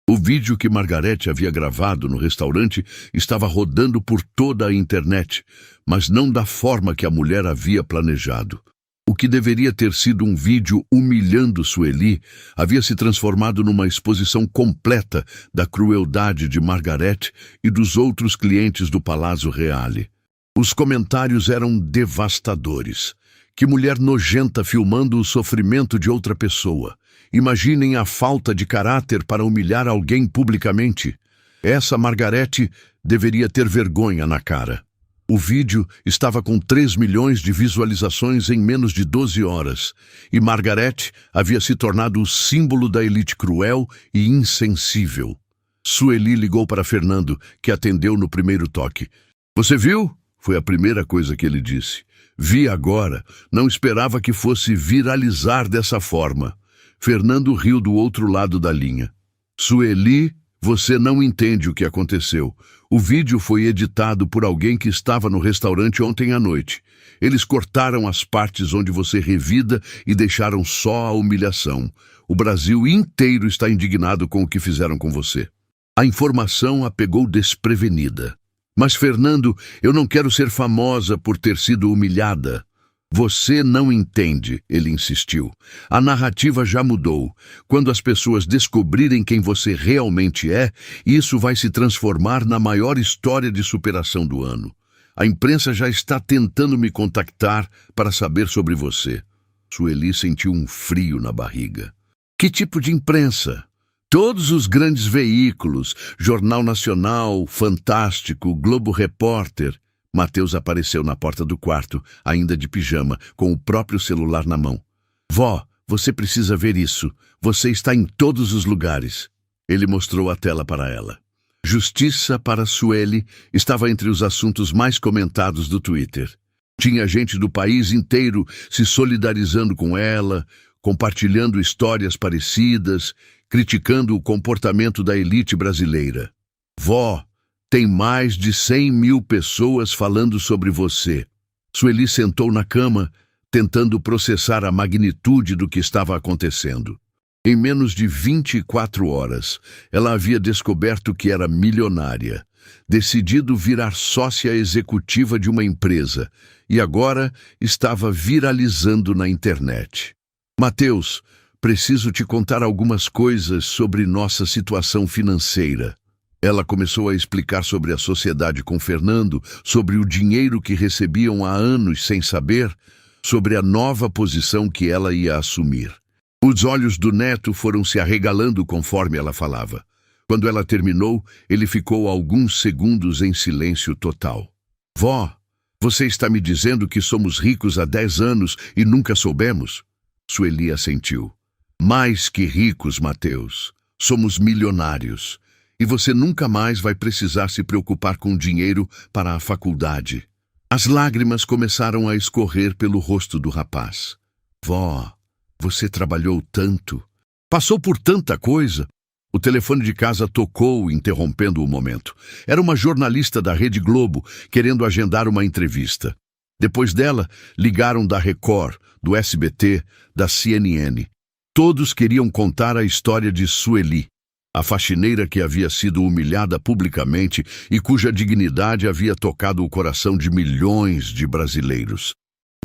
O vídeo que Margarete havia gravado no restaurante estava rodando por toda a internet, mas não da forma que a mulher havia planejado. O que deveria ter sido um vídeo humilhando Sueli havia se transformado numa exposição completa da crueldade de Margarete e dos outros clientes do Palazzo Reale. Os comentários eram devastadores. Que mulher nojenta filmando o sofrimento de outra pessoa. Imaginem a falta de caráter para humilhar alguém publicamente. Essa Margarete deveria ter vergonha na cara. O vídeo estava com 3 milhões de visualizações em menos de 12 horas, e Margarete havia se tornado o símbolo da elite cruel e insensível. Sueli ligou para Fernando, que atendeu no primeiro toque. Você viu? Foi a primeira coisa que ele disse. Vi agora. Não esperava que fosse viralizar dessa forma. Fernando riu do outro lado da linha. Sueli, você não entende o que aconteceu. O vídeo foi editado por alguém que estava no restaurante ontem à noite. Eles cortaram as partes onde você revida e deixaram só a humilhação. O Brasil inteiro está indignado com o que fizeram com você. A informação a pegou desprevenida. Mas, Fernando, eu não quero ser famosa por ter sido humilhada. Você não entende, ele insistiu. A narrativa já mudou. Quando as pessoas descobrirem quem você realmente é, isso vai se transformar na maior história de superação do ano. A imprensa já está tentando me contactar para saber sobre você. Sueli sentiu um frio na barriga. Que tipo de imprensa? Todos os grandes veículos, Jornal Nacional, Fantástico, Globo Repórter. Mateus apareceu na porta do quarto, ainda de pijama, com o próprio celular na mão. Vó, você precisa ver isso. Você está em todos os lugares. Ele mostrou a tela para ela. Justiça para Sueli estava entre os assuntos mais comentados do Twitter. Tinha gente do país inteiro se solidarizando com ela, compartilhando histórias parecidas, criticando o comportamento da elite brasileira. Vó, tem mais de 100.000 pessoas falando sobre você. Sueli sentou na cama, tentando processar a magnitude do que estava acontecendo. Em menos de 24 horas, ela havia descoberto que era milionária, decidido virar sócia executiva de uma empresa, e agora estava viralizando na internet. Mateus, preciso te contar algumas coisas sobre nossa situação financeira. Ela começou a explicar sobre a sociedade com Fernando, sobre o dinheiro que recebiam há anos sem saber, sobre a nova posição que ela ia assumir. Os olhos do neto foram se arregalando conforme ela falava. Quando ela terminou, ele ficou alguns segundos em silêncio total. Vó, você está me dizendo que somos ricos há 10 anos e nunca soubemos? Sueli assentiu. Mais que ricos, Mateus. Somos milionários. E você nunca mais vai precisar se preocupar com dinheiro para a faculdade. As lágrimas começaram a escorrer pelo rosto do rapaz. Vó, você trabalhou tanto. Passou por tanta coisa. O telefone de casa tocou, interrompendo o momento. Era uma jornalista da Rede Globo, querendo agendar uma entrevista. Depois dela, ligaram da Record, do SBT, da CNN. Todos queriam contar a história de Sueli, a faxineira que havia sido humilhada publicamente e cuja dignidade havia tocado o coração de milhões de brasileiros.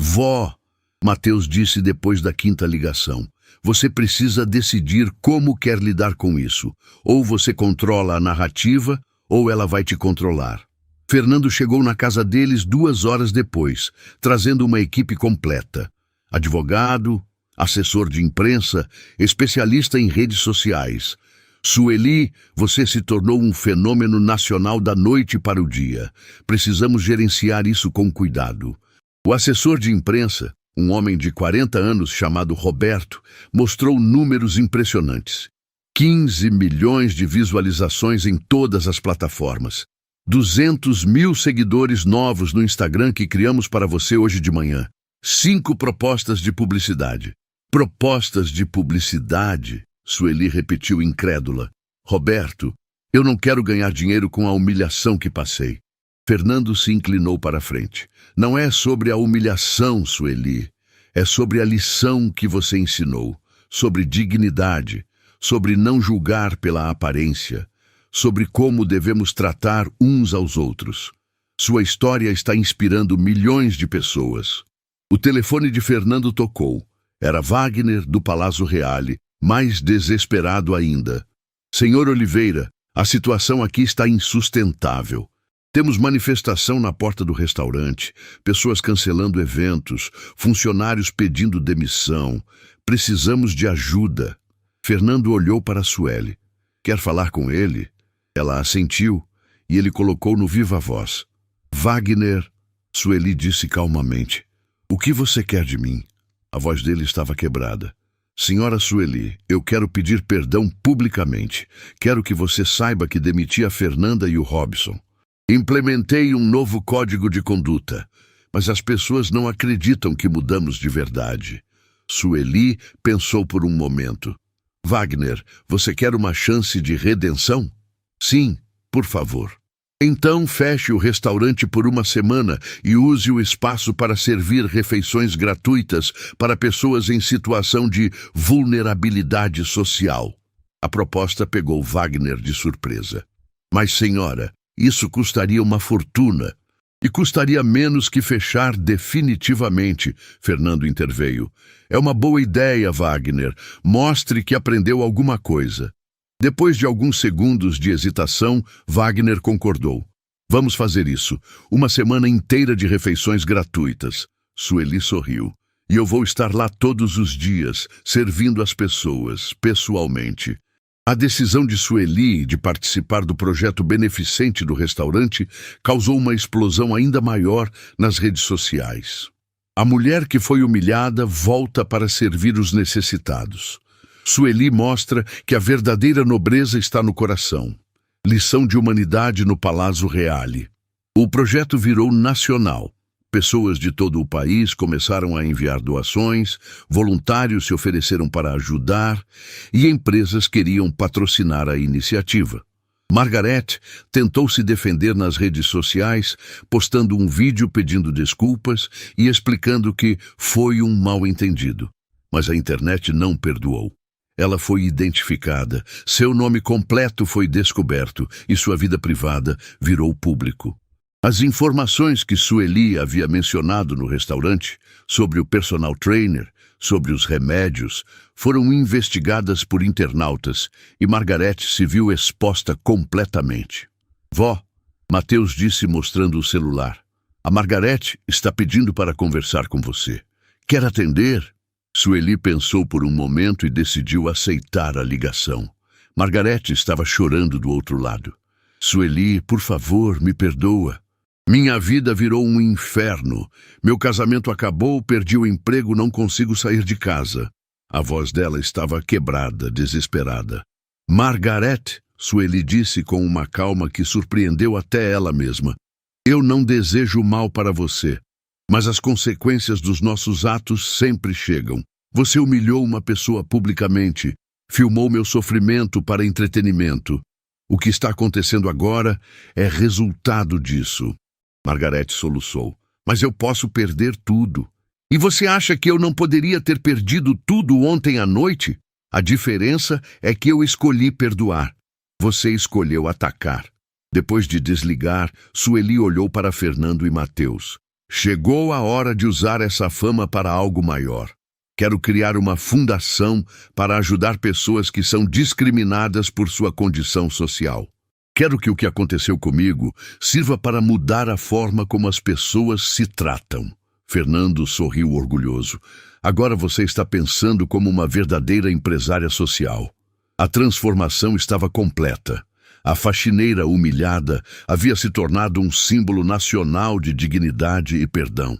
Vó, Mateus disse depois da 5ª ligação, você precisa decidir como quer lidar com isso. Ou você controla a narrativa, ou ela vai te controlar. Fernando chegou na casa deles 2 horas depois, trazendo uma equipe completa. Advogado, assessor de imprensa, especialista em redes sociais. Sueli, você se tornou um fenômeno nacional da noite para o dia. Precisamos gerenciar isso com cuidado. O assessor de imprensa, um homem de 40 anos chamado Roberto, mostrou números impressionantes. 15 milhões de visualizações em todas as plataformas. 200.000 seguidores novos no Instagram que criamos para você hoje de manhã. 5 propostas de publicidade. Propostas de publicidade? Sueli repetiu incrédula. Roberto, eu não quero ganhar dinheiro com a humilhação que passei. Fernando se inclinou para a frente. Não é sobre a humilhação, Sueli. É sobre a lição que você ensinou. Sobre dignidade. Sobre não julgar pela aparência. Sobre como devemos tratar uns aos outros. Sua história está inspirando milhões de pessoas. O telefone de Fernando tocou. Era Wagner, do Palácio Reale, mais desesperado ainda. Senhor Oliveira, a situação aqui está insustentável. Temos manifestação na porta do restaurante, pessoas cancelando eventos, funcionários pedindo demissão. Precisamos de ajuda. Fernando olhou para Sueli. Quer falar com ele? Ela assentiu e ele colocou no viva voz. Wagner, Sueli disse calmamente. O que você quer de mim? A voz dele estava quebrada. Senhora Sueli, eu quero pedir perdão publicamente. Quero que você saiba que demiti a Fernanda e o Robson. Implementei um novo código de conduta, mas as pessoas não acreditam que mudamos de verdade. Sueli pensou por um momento. Wagner, você quer uma chance de redenção? Sim, por favor. Então feche o restaurante por 1 semana e use o espaço para servir refeições gratuitas para pessoas em situação de vulnerabilidade social. A proposta pegou Wagner de surpresa. Mas, senhora, isso custaria uma fortuna. E custaria menos que fechar definitivamente, Fernando interveio. É uma boa ideia, Wagner. Mostre que aprendeu alguma coisa. Depois de alguns segundos de hesitação, Wagner concordou. Vamos fazer isso. 1 semana inteira de refeições gratuitas. Sueli sorriu. E eu vou estar lá todos os dias, servindo as pessoas, pessoalmente. A decisão de Sueli de participar do projeto beneficente do restaurante causou uma explosão ainda maior nas redes sociais. A mulher que foi humilhada volta para servir os necessitados. Sueli mostra que a verdadeira nobreza está no coração. Lição de humanidade no Palazzo Reale. O projeto virou nacional. Pessoas de todo o país começaram a enviar doações, voluntários se ofereceram para ajudar e empresas queriam patrocinar a iniciativa. Margaret tentou se defender nas redes sociais, postando um vídeo pedindo desculpas e explicando que foi um mal-entendido. Mas a internet não perdoou. Ela foi identificada, seu nome completo foi descoberto e sua vida privada virou público. As informações que Sueli havia mencionado no restaurante, sobre o personal trainer, sobre os remédios, foram investigadas por internautas e Margaret se viu exposta completamente. Vó, Mateus disse mostrando o celular. A Margaret está pedindo para conversar com você. Quer atender? Sueli pensou por um momento e decidiu aceitar a ligação. Margaret estava chorando do outro lado. Sueli, por favor, me perdoa. Minha vida virou um inferno. Meu casamento acabou, perdi o emprego, não consigo sair de casa. A voz dela estava quebrada, desesperada. Margaret, Sueli disse com uma calma que surpreendeu até ela mesma. Eu não desejo mal para você, mas as consequências dos nossos atos sempre chegam. Você humilhou uma pessoa publicamente, filmou meu sofrimento para entretenimento. O que está acontecendo agora é resultado disso. Margaret soluçou. Mas eu posso perder tudo. E você acha que eu não poderia ter perdido tudo ontem à noite? A diferença é que eu escolhi perdoar. Você escolheu atacar. Depois de desligar, Sueli olhou para Fernando e Mateus. Chegou a hora de usar essa fama para algo maior. Quero criar uma fundação para ajudar pessoas que são discriminadas por sua condição social. Quero que o que aconteceu comigo sirva para mudar a forma como as pessoas se tratam. Fernando sorriu orgulhoso. Agora você está pensando como uma verdadeira empresária social. A transformação estava completa. A faxineira humilhada havia se tornado um símbolo nacional de dignidade e perdão.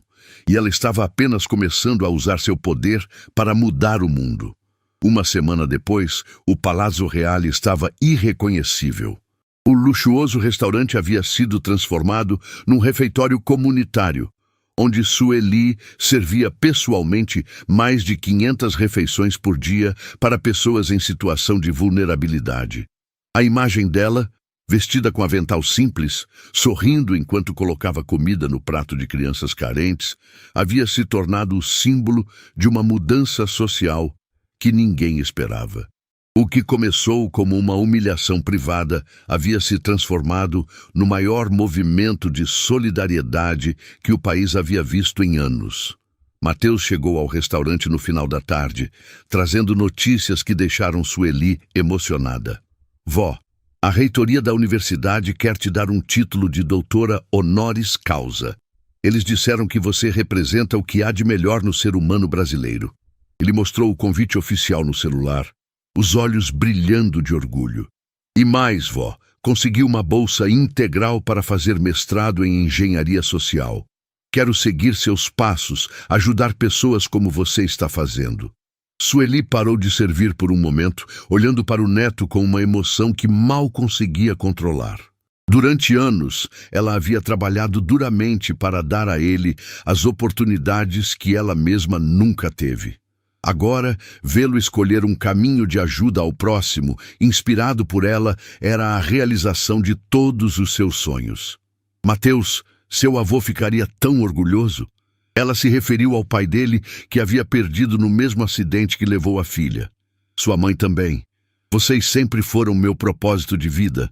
E ela estava apenas começando a usar seu poder para mudar o mundo. Uma semana depois, o Palazzo Reale estava irreconhecível. O luxuoso restaurante havia sido transformado num refeitório comunitário, onde Sueli servia pessoalmente mais de 500 refeições por dia para pessoas em situação de vulnerabilidade. A imagem dela, vestida com avental simples, sorrindo enquanto colocava comida no prato de crianças carentes, havia se tornado o símbolo de uma mudança social que ninguém esperava. O que começou como uma humilhação privada havia se transformado no maior movimento de solidariedade que o país havia visto em anos. Mateus chegou ao restaurante no final da tarde, trazendo notícias que deixaram Sueli emocionada. Vó, a reitoria da universidade quer te dar um título de doutora honoris causa. Eles disseram que você representa o que há de melhor no ser humano brasileiro. Ele mostrou o convite oficial no celular, os olhos brilhando de orgulho. E mais, vó, consegui uma bolsa integral para fazer mestrado em engenharia social. Quero seguir seus passos, ajudar pessoas como você está fazendo. Sueli parou de servir por um momento, olhando para o neto com uma emoção que mal conseguia controlar. Durante anos, ela havia trabalhado duramente para dar a ele as oportunidades que ela mesma nunca teve. Agora, vê-lo escolher um caminho de ajuda ao próximo, inspirado por ela, era a realização de todos os seus sonhos. Mateus, seu avô ficaria tão orgulhoso. Ela se referiu ao pai dele, que havia perdido no mesmo acidente que levou a filha. Sua mãe também. Vocês sempre foram meu propósito de vida.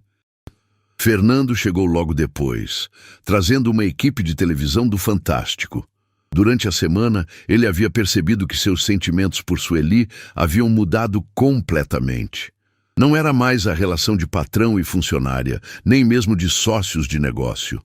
Fernando chegou logo depois, trazendo uma equipe de televisão do Fantástico. Durante a semana, ele havia percebido que seus sentimentos por Sueli haviam mudado completamente. Não era mais a relação de patrão e funcionária, nem mesmo de sócios de negócio.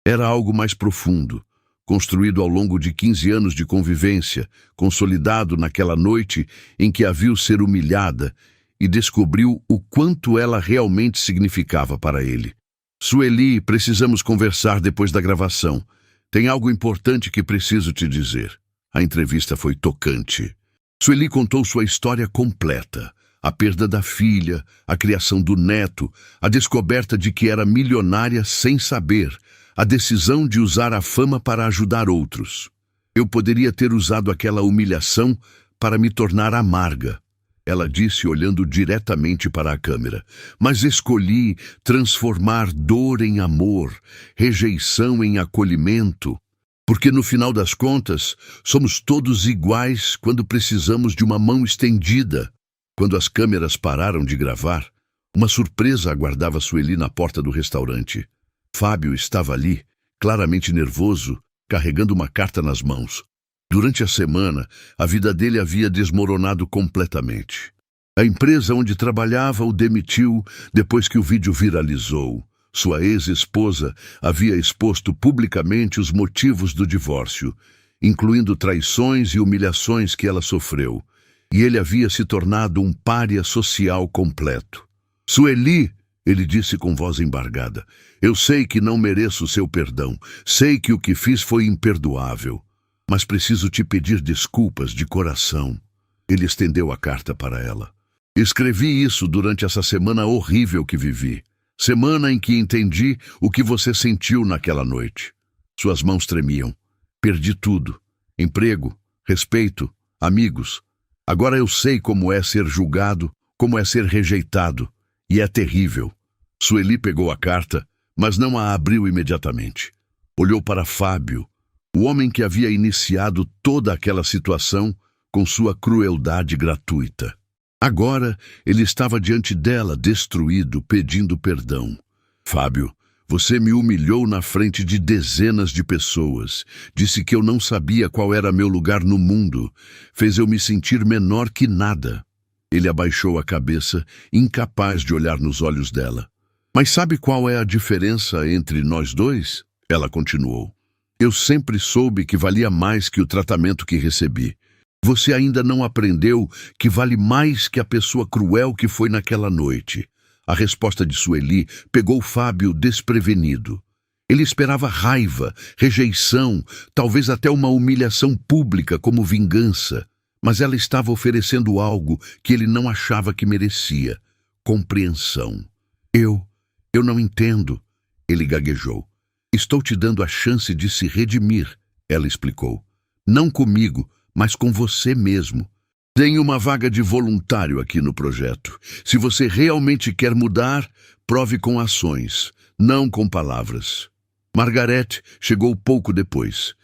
Era algo mais profundo, construído ao longo de 15 anos de convivência, consolidado naquela noite em que a viu ser humilhada e descobriu o quanto ela realmente significava para ele. Sueli, precisamos conversar depois da gravação. Tem algo importante que preciso te dizer. A entrevista foi tocante. Sueli contou sua história completa. A perda da filha, a criação do neto, a descoberta de que era milionária sem saber, a decisão de usar a fama para ajudar outros. Eu poderia ter usado aquela humilhação para me tornar amarga, ela disse olhando diretamente para a câmera, mas escolhi transformar dor em amor, rejeição em acolhimento, porque no final das contas, somos todos iguais quando precisamos de uma mão estendida. Quando as câmeras pararam de gravar, uma surpresa aguardava Sueli na porta do restaurante. Fábio estava ali, claramente nervoso, carregando uma carta nas mãos. Durante a semana, a vida dele havia desmoronado completamente. A empresa onde trabalhava o demitiu depois que o vídeo viralizou. Sua ex-esposa havia exposto publicamente os motivos do divórcio, incluindo traições e humilhações que ela sofreu, e ele havia se tornado um pária social completo. Sueli, ele disse com voz embargada, eu sei que não mereço seu perdão, sei que o que fiz foi imperdoável, mas preciso te pedir desculpas de coração. Ele estendeu a carta para ela. Escrevi isso durante essa semana horrível que vivi. Semana em que entendi o que você sentiu naquela noite. Suas mãos tremiam. Perdi tudo. Emprego, respeito, amigos. Agora eu sei como é ser julgado, como é ser rejeitado. E é terrível. Sueli pegou a carta, mas não a abriu imediatamente. Olhou para Fábio, o homem que havia iniciado toda aquela situação com sua crueldade gratuita. Agora, ele estava diante dela, destruído, pedindo perdão. Fábio, você me humilhou na frente de dezenas de pessoas. Disse que eu não sabia qual era meu lugar no mundo. Fez eu me sentir menor que nada. Ele abaixou a cabeça, incapaz de olhar nos olhos dela. Mas sabe qual é a diferença entre nós dois? Ela continuou. Eu sempre soube que valia mais que o tratamento que recebi. Você ainda não aprendeu que vale mais que a pessoa cruel que foi naquela noite. A resposta de Sueli pegou Fábio desprevenido. Ele esperava raiva, rejeição, talvez até uma humilhação pública como vingança. Mas ela estava oferecendo algo que ele não achava que merecia. Compreensão. Eu não entendo, ele gaguejou. Estou te dando a chance de se redimir, ela explicou. Não comigo, mas com você mesmo. Tem uma vaga de voluntário aqui no projeto. Se você realmente quer mudar, prove com ações, não com palavras. Margarete chegou pouco depois,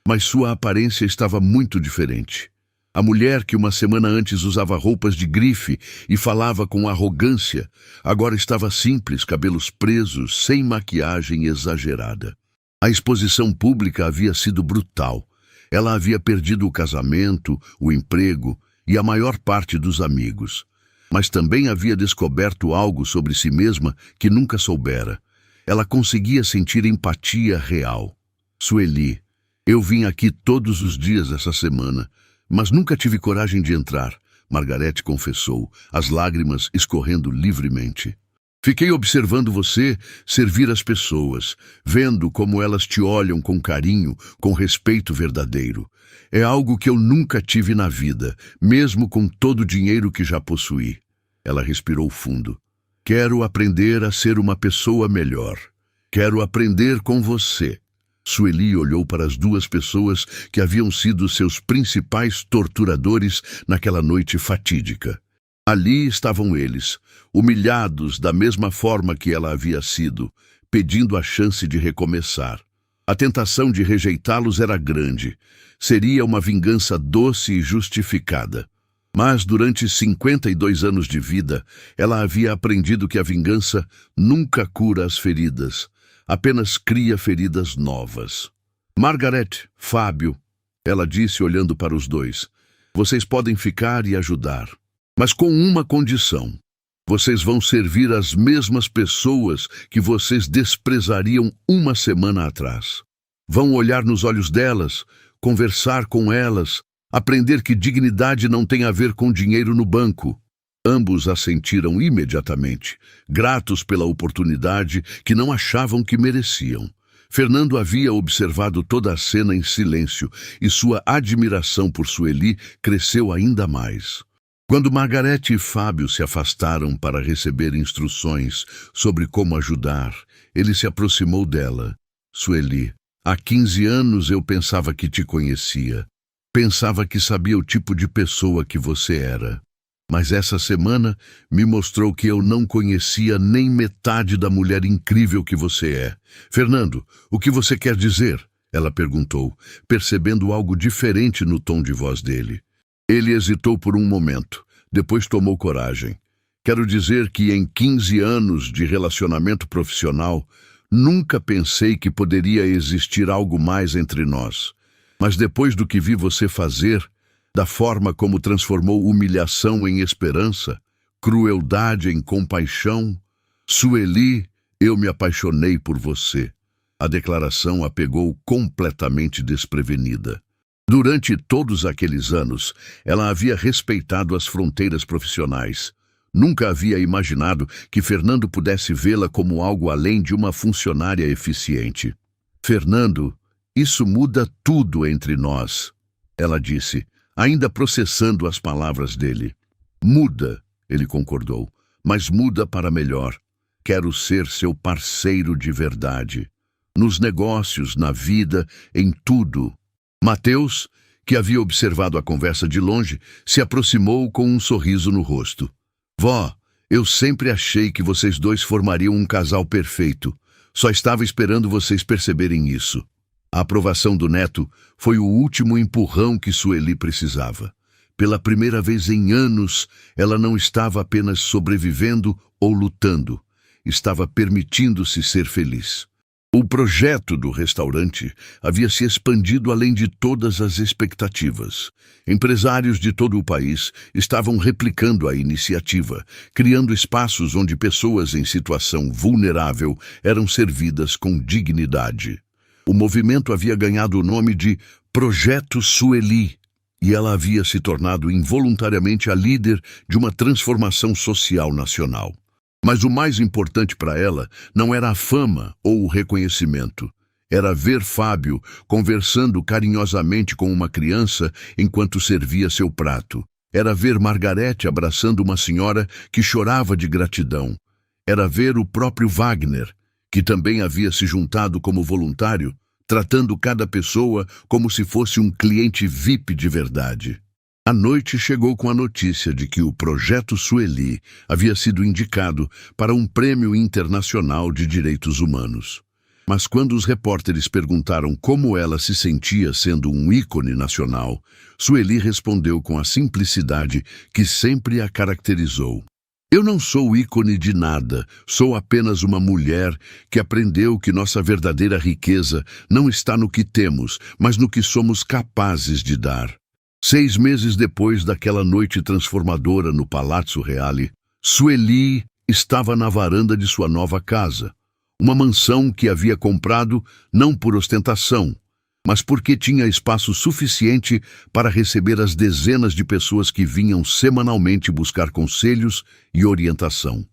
mas sua aparência estava muito diferente. A mulher que uma semana antes usava roupas de grife e falava com arrogância, agora estava simples, cabelos presos, sem maquiagem exagerada. A exposição pública havia sido brutal. Ela havia perdido o casamento, o emprego e a maior parte dos amigos. Mas também havia descoberto algo sobre si mesma que nunca soubera. Ela conseguia sentir empatia real. Sueli, eu vim aqui todos os dias essa semana, mas nunca tive coragem de entrar, Margarete confessou, as lágrimas escorrendo livremente. Fiquei observando você servir as pessoas, vendo como elas te olham com carinho, com respeito verdadeiro. É algo que eu nunca tive na vida, mesmo com todo o dinheiro que já possuí. Ela respirou fundo. Quero aprender a ser uma pessoa melhor. Quero aprender com você. Sueli olhou para as duas pessoas que haviam sido seus principais torturadores naquela noite fatídica. Ali estavam eles, humilhados da mesma forma que ela havia sido, pedindo a chance de recomeçar. A tentação de rejeitá-los era grande. Seria uma vingança doce e justificada. Mas durante 52 anos de vida, ela havia aprendido que a vingança nunca cura as feridas, apenas cria feridas novas. Margarete, Fábio, ela disse olhando para os dois, vocês podem ficar e ajudar, mas com uma condição. Vocês vão servir as mesmas pessoas que vocês desprezariam uma semana atrás. Vão olhar nos olhos delas, conversar com elas, aprender que dignidade não tem a ver com dinheiro no banco. Ambos assentiram imediatamente, gratos pela oportunidade que não achavam que mereciam. Fernando havia observado toda a cena em silêncio e sua admiração por Sueli cresceu ainda mais. Quando Margarete e Fábio se afastaram para receber instruções sobre como ajudar, ele se aproximou dela. Sueli, há 15 anos eu pensava que te conhecia. Pensava que sabia o tipo de pessoa que você era. Mas essa semana me mostrou que eu não conhecia nem metade da mulher incrível que você é. Fernando, o que você quer dizer? Ela perguntou, percebendo algo diferente no tom de voz dele. Ele hesitou por um momento, depois tomou coragem. Quero dizer que em 15 anos de relacionamento profissional, nunca pensei que poderia existir algo mais entre nós. Mas depois do que vi você fazer, da forma como transformou humilhação em esperança, crueldade em compaixão, Sueli, eu me apaixonei por você. A declaração a pegou completamente desprevenida. Durante todos aqueles anos, ela havia respeitado as fronteiras profissionais. Nunca havia imaginado que Fernando pudesse vê-la como algo além de uma funcionária eficiente. Fernando, isso muda tudo entre nós, ela disse, ainda processando as palavras dele. Muda, ele concordou, mas muda para melhor. Quero ser seu parceiro de verdade. Nos negócios, na vida, em tudo. Mateus, que havia observado a conversa de longe, se aproximou com um sorriso no rosto. Vó, eu sempre achei que vocês dois formariam um casal perfeito. Só estava esperando vocês perceberem isso. A aprovação do neto foi o último empurrão que Sueli precisava. Pela primeira vez em anos, ela não estava apenas sobrevivendo ou lutando. Estava permitindo-se ser feliz. O projeto do restaurante havia se expandido além de todas as expectativas. Empresários de todo o país estavam replicando a iniciativa, criando espaços onde pessoas em situação vulnerável eram servidas com dignidade. O movimento havia ganhado o nome de Projeto Sueli, e ela havia se tornado involuntariamente a líder de uma transformação social nacional. Mas o mais importante para ela não era a fama ou o reconhecimento. Era ver Fábio conversando carinhosamente com uma criança enquanto servia seu prato. Era ver Margarete abraçando uma senhora que chorava de gratidão. Era ver o próprio Wagner, que também havia se juntado como voluntário, tratando cada pessoa como se fosse um cliente VIP de verdade. A noite chegou com a notícia de que o Projeto Sueli havia sido indicado para um prêmio internacional de direitos humanos. Mas quando os repórteres perguntaram como ela se sentia sendo um ícone nacional, Sueli respondeu com a simplicidade que sempre a caracterizou. Eu não sou ícone de nada, sou apenas uma mulher que aprendeu que nossa verdadeira riqueza não está no que temos, mas no que somos capazes de dar. 6 meses depois daquela noite transformadora no Palazzo Reale, Sueli estava na varanda de sua nova casa, uma mansão que havia comprado não por ostentação, mas porque tinha espaço suficiente para receber as dezenas de pessoas que vinham semanalmente buscar conselhos e orientação.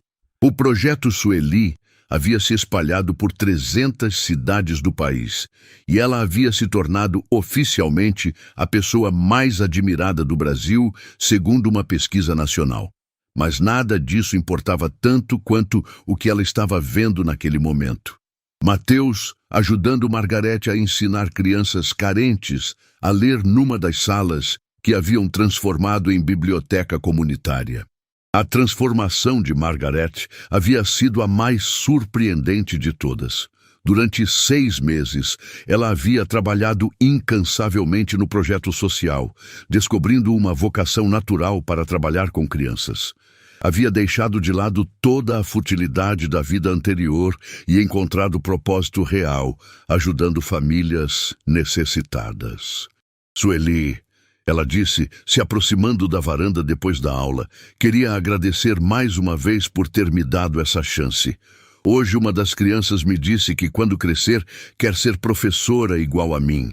O Projeto Sueli havia se espalhado por 300 cidades do país, e ela havia se tornado oficialmente a pessoa mais admirada do Brasil, segundo uma pesquisa nacional. Mas nada disso importava tanto quanto o que ela estava vendo naquele momento. Mateus ajudando Margarete a ensinar crianças carentes a ler numa das salas que haviam transformado em biblioteca comunitária. A transformação de Margarete havia sido a mais surpreendente de todas. Durante 6 meses, ela havia trabalhado incansavelmente no projeto social, descobrindo uma vocação natural para trabalhar com crianças. Havia deixado de lado toda a futilidade da vida anterior e encontrado o propósito real, ajudando famílias necessitadas. Sueli, ela disse, se aproximando da varanda depois da aula, queria agradecer mais uma vez por ter me dado essa chance. Hoje uma das crianças me disse que quando crescer quer ser professora igual a mim.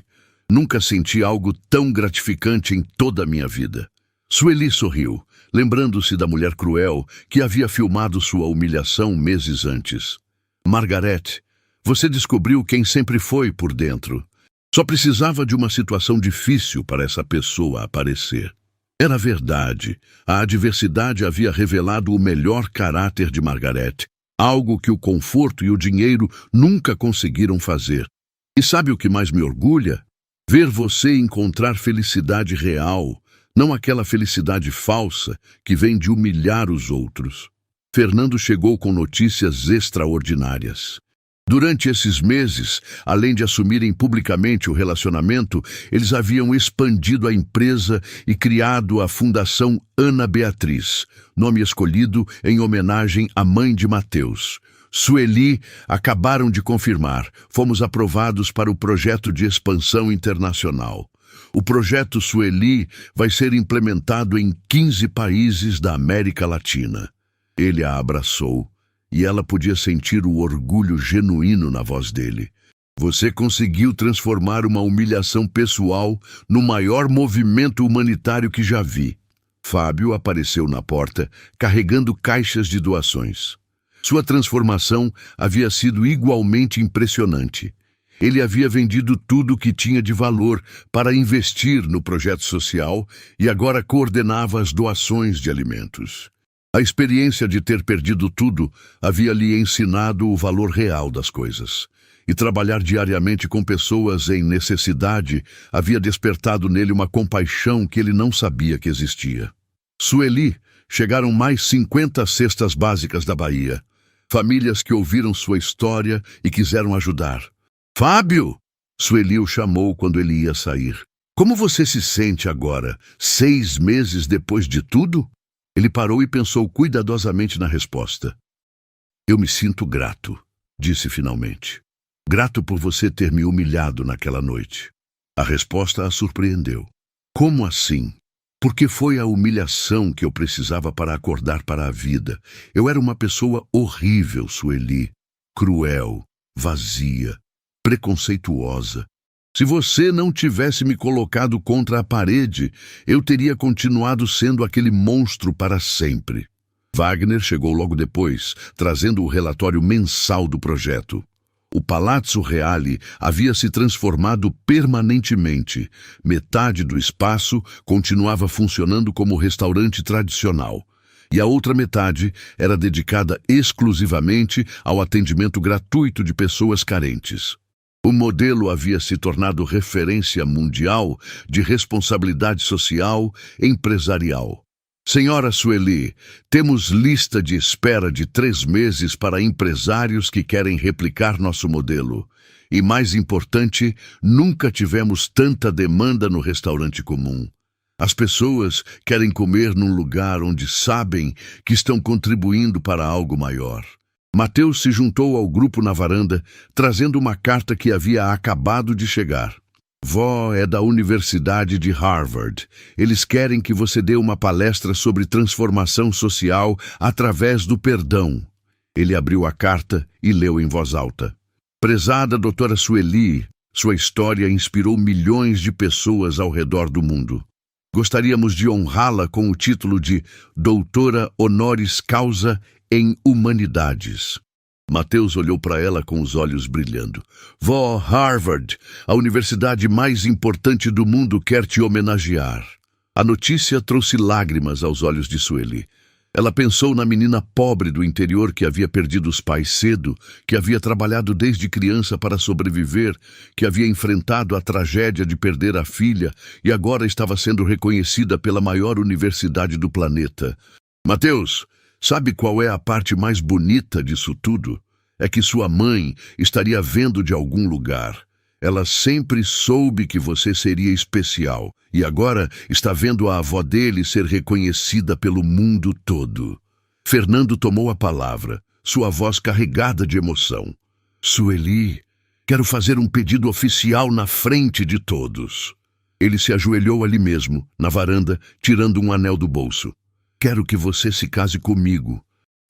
Nunca senti algo tão gratificante em toda a minha vida. Sueli sorriu, lembrando-se da mulher cruel que havia filmado sua humilhação meses antes. Margaret, você descobriu quem sempre foi por dentro. Só precisava de uma situação difícil para essa pessoa aparecer. Era verdade. A adversidade havia revelado o melhor caráter de Margaret, algo que o conforto e o dinheiro nunca conseguiram fazer. E sabe o que mais me orgulha? Ver você encontrar felicidade real, não aquela felicidade falsa que vem de humilhar os outros. Fernando chegou com notícias extraordinárias. Durante esses meses, além de assumirem publicamente o relacionamento, eles haviam expandido a empresa e criado a Fundação Ana Beatriz, nome escolhido em homenagem à mãe de Mateus. Sueli acabaram de confirmar, fomos aprovados para o projeto de expansão internacional. O projeto Sueli vai ser implementado em 15 países da América Latina. Ele a abraçou. E ela podia sentir o orgulho genuíno na voz dele. Você conseguiu transformar uma humilhação pessoal no maior movimento humanitário que já vi. Fábio apareceu na porta, carregando caixas de doações. Sua transformação havia sido igualmente impressionante. Ele havia vendido tudo o que tinha de valor para investir no projeto social e agora coordenava as doações de alimentos. A experiência de ter perdido tudo havia lhe ensinado o valor real das coisas. E trabalhar diariamente com pessoas em necessidade havia despertado nele uma compaixão que ele não sabia que existia. Sueli, chegaram mais 50 cestas básicas da Bahia. Famílias que ouviram sua história e quiseram ajudar. Fábio! Sueli o chamou quando ele ia sair. Como você se sente agora, 6 meses depois de tudo? Ele parou e pensou cuidadosamente na resposta. Eu me sinto grato, disse finalmente. Grato por você ter me humilhado naquela noite. A resposta a surpreendeu. Como assim? Porque foi a humilhação que eu precisava para acordar para a vida. Eu era uma pessoa horrível, Sueli. Cruel, vazia, preconceituosa. Se você não tivesse me colocado contra a parede, eu teria continuado sendo aquele monstro para sempre. Wagner chegou logo depois, trazendo o relatório mensal do projeto. O Palazzo Reale havia se transformado permanentemente. Metade do espaço continuava funcionando como restaurante tradicional. E a outra metade era dedicada exclusivamente ao atendimento gratuito de pessoas carentes. O modelo havia se tornado referência mundial de responsabilidade social e empresarial. Senhora Sueli, temos lista de espera de 3 meses para empresários que querem replicar nosso modelo. E mais importante, nunca tivemos tanta demanda no restaurante comum. As pessoas querem comer num lugar onde sabem que estão contribuindo para algo maior. Mateus se juntou ao grupo na varanda, trazendo uma carta que havia acabado de chegar. Vó é da Universidade de Harvard. Eles querem que você dê uma palestra sobre transformação social através do perdão. Ele abriu a carta e leu em voz alta. Prezada doutora Sueli, sua história inspirou milhões de pessoas ao redor do mundo. Gostaríamos de honrá-la com o título de Doutora Honoris Causa em Humanidades. Mateus olhou para ela com os olhos brilhando. Vó, Harvard, a universidade mais importante do mundo, quer te homenagear. A notícia trouxe lágrimas aos olhos de Sueli. Ela pensou na menina pobre do interior que havia perdido os pais cedo, que havia trabalhado desde criança para sobreviver, que havia enfrentado a tragédia de perder a filha e agora estava sendo reconhecida pela maior universidade do planeta. Mateus, sabe qual é a parte mais bonita disso tudo? É que sua mãe estaria vendo de algum lugar. Ela sempre soube que você seria especial e agora está vendo a avó dele ser reconhecida pelo mundo todo. Fernando tomou a palavra, sua voz carregada de emoção. Sueli, quero fazer um pedido oficial na frente de todos. Ele se ajoelhou ali mesmo, na varanda, tirando um anel do bolso. Quero que você se case comigo.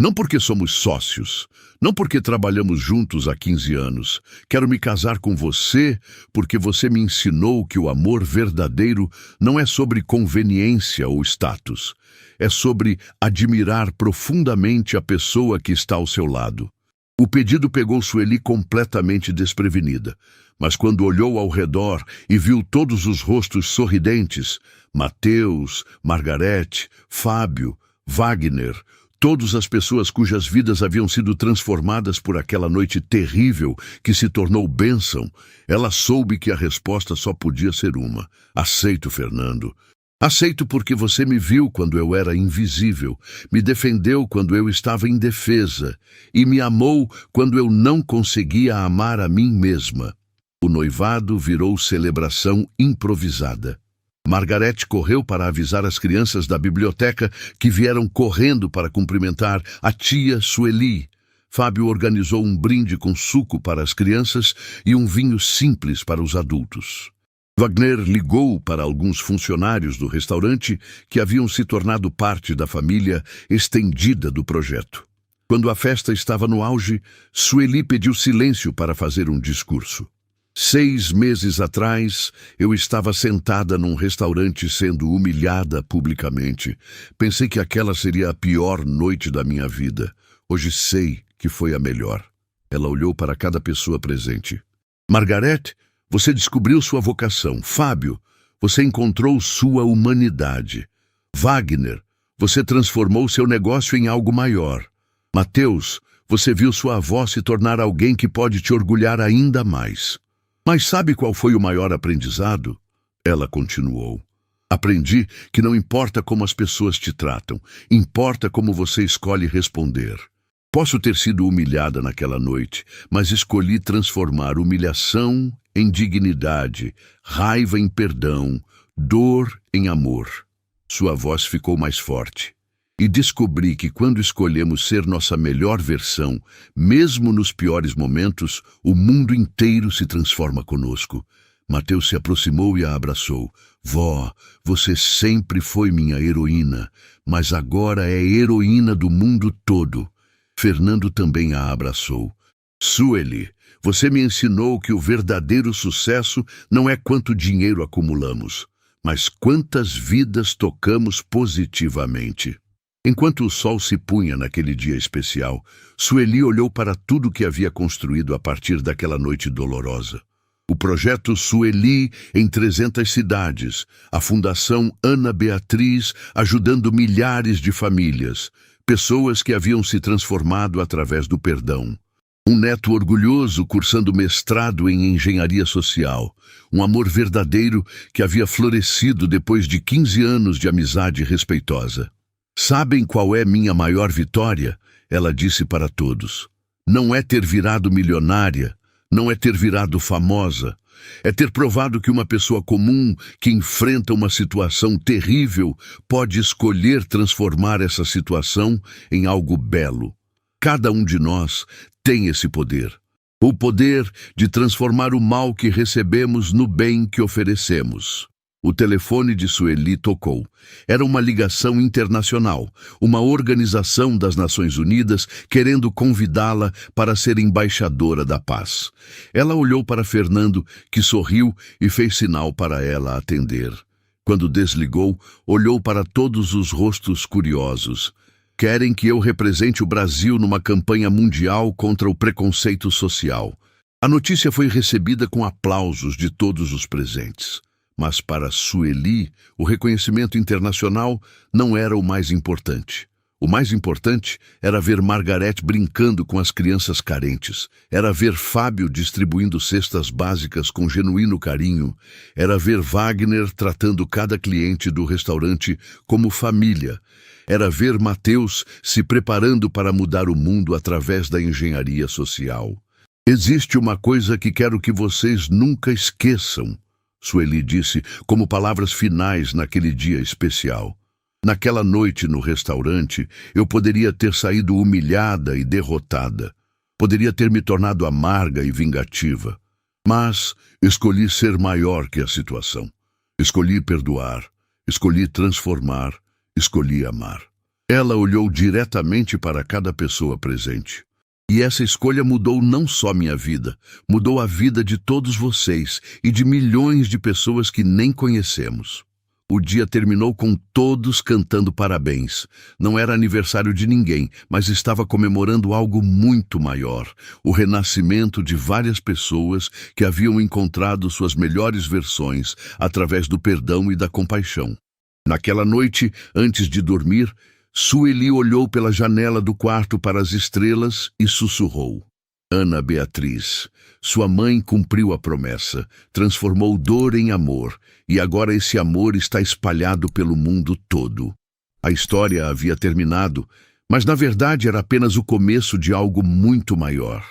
Não porque somos sócios, não porque trabalhamos juntos há 15 anos. Quero me casar com você porque você me ensinou que o amor verdadeiro não é sobre conveniência ou status. É sobre admirar profundamente a pessoa que está ao seu lado. O pedido pegou Sueli completamente desprevenida, mas quando olhou ao redor e viu todos os rostos sorridentes, Mateus, Margarete, Fábio, Wagner, todas as pessoas cujas vidas haviam sido transformadas por aquela noite terrível que se tornou bênção, ela soube que a resposta só podia ser uma: aceito, Fernando. Aceito porque você me viu quando eu era invisível, me defendeu quando eu estava indefesa e me amou quando eu não conseguia amar a mim mesma. O noivado virou celebração improvisada. Margarete correu para avisar as crianças da biblioteca que vieram correndo para cumprimentar a tia Sueli. Fábio organizou um brinde com suco para as crianças e um vinho simples para os adultos. Wagner ligou para alguns funcionários do restaurante que haviam se tornado parte da família estendida do projeto. Quando a festa estava no auge, Sueli pediu silêncio para fazer um discurso. 6 meses atrás, eu estava sentada num restaurante sendo humilhada publicamente. Pensei que aquela seria a pior noite da minha vida. Hoje sei que foi a melhor. Ela olhou para cada pessoa presente. Margarete, você descobriu sua vocação. Fábio, você encontrou sua humanidade. Wagner, você transformou seu negócio em algo maior. Mateus, você viu sua avó se tornar alguém que pode te orgulhar ainda mais. Mas sabe qual foi o maior aprendizado? Ela continuou. Aprendi que não importa como as pessoas te tratam, importa como você escolhe responder. Posso ter sido humilhada naquela noite, mas escolhi transformar humilhação em dignidade, raiva em perdão, dor em amor. Sua voz ficou mais forte. E descobri que quando escolhemos ser nossa melhor versão, mesmo nos piores momentos, o mundo inteiro se transforma conosco. Mateus se aproximou e a abraçou. Vó, você sempre foi minha heroína, mas agora é heroína do mundo todo. Fernando também a abraçou. Sueli, você me ensinou que o verdadeiro sucesso não é quanto dinheiro acumulamos, mas quantas vidas tocamos positivamente. Enquanto o sol se punha naquele dia especial, Sueli olhou para tudo que havia construído a partir daquela noite dolorosa. O projeto Sueli em 300 cidades, a Fundação Ana Beatriz ajudando milhares de famílias, pessoas que haviam se transformado através do perdão. Um neto orgulhoso cursando mestrado em engenharia social, um amor verdadeiro que havia florescido depois de 15 anos de amizade respeitosa. Sabem qual é minha maior vitória? Ela disse para todos. Não é ter virado milionária, não é ter virado famosa, é ter provado que uma pessoa comum que enfrenta uma situação terrível pode escolher transformar essa situação em algo belo. Cada um de nós tem esse poder. O poder de transformar o mal que recebemos no bem que oferecemos. O telefone de Sueli tocou. Era uma ligação internacional, uma organização das Nações Unidas querendo convidá-la para ser embaixadora da paz. Ela olhou para Fernando, que sorriu e fez sinal para ela atender. Quando desligou, olhou para todos os rostos curiosos. Querem que eu represente o Brasil numa campanha mundial contra o preconceito social. A notícia foi recebida com aplausos de todos os presentes. Mas para Sueli, o reconhecimento internacional não era o mais importante. O mais importante era ver Margarete brincando com as crianças carentes. Era ver Fábio distribuindo cestas básicas com genuíno carinho. Era ver Wagner tratando cada cliente do restaurante como família. Era ver Mateus se preparando para mudar o mundo através da engenharia social. Existe uma coisa que quero que vocês nunca esqueçam, Sueli disse como palavras finais naquele dia especial. Naquela noite no restaurante, eu poderia ter saído humilhada e derrotada. Poderia ter me tornado amarga e vingativa. Mas escolhi ser maior que a situação. Escolhi perdoar. Escolhi transformar. Escolhi amar. Ela olhou diretamente para cada pessoa presente. E essa escolha mudou não só minha vida, mudou a vida de todos vocês e de milhões de pessoas que nem conhecemos. O dia terminou com todos cantando parabéns. Não era aniversário de ninguém, mas estava comemorando algo muito maior: o renascimento de várias pessoas que haviam encontrado suas melhores versões através do perdão e da compaixão. Naquela noite, antes de dormir, Sueli olhou pela janela do quarto para as estrelas e sussurrou: Ana Beatriz, sua mãe cumpriu a promessa, transformou dor em amor, e agora esse amor está espalhado pelo mundo todo. A história havia terminado, mas na verdade era apenas o começo de algo muito maior.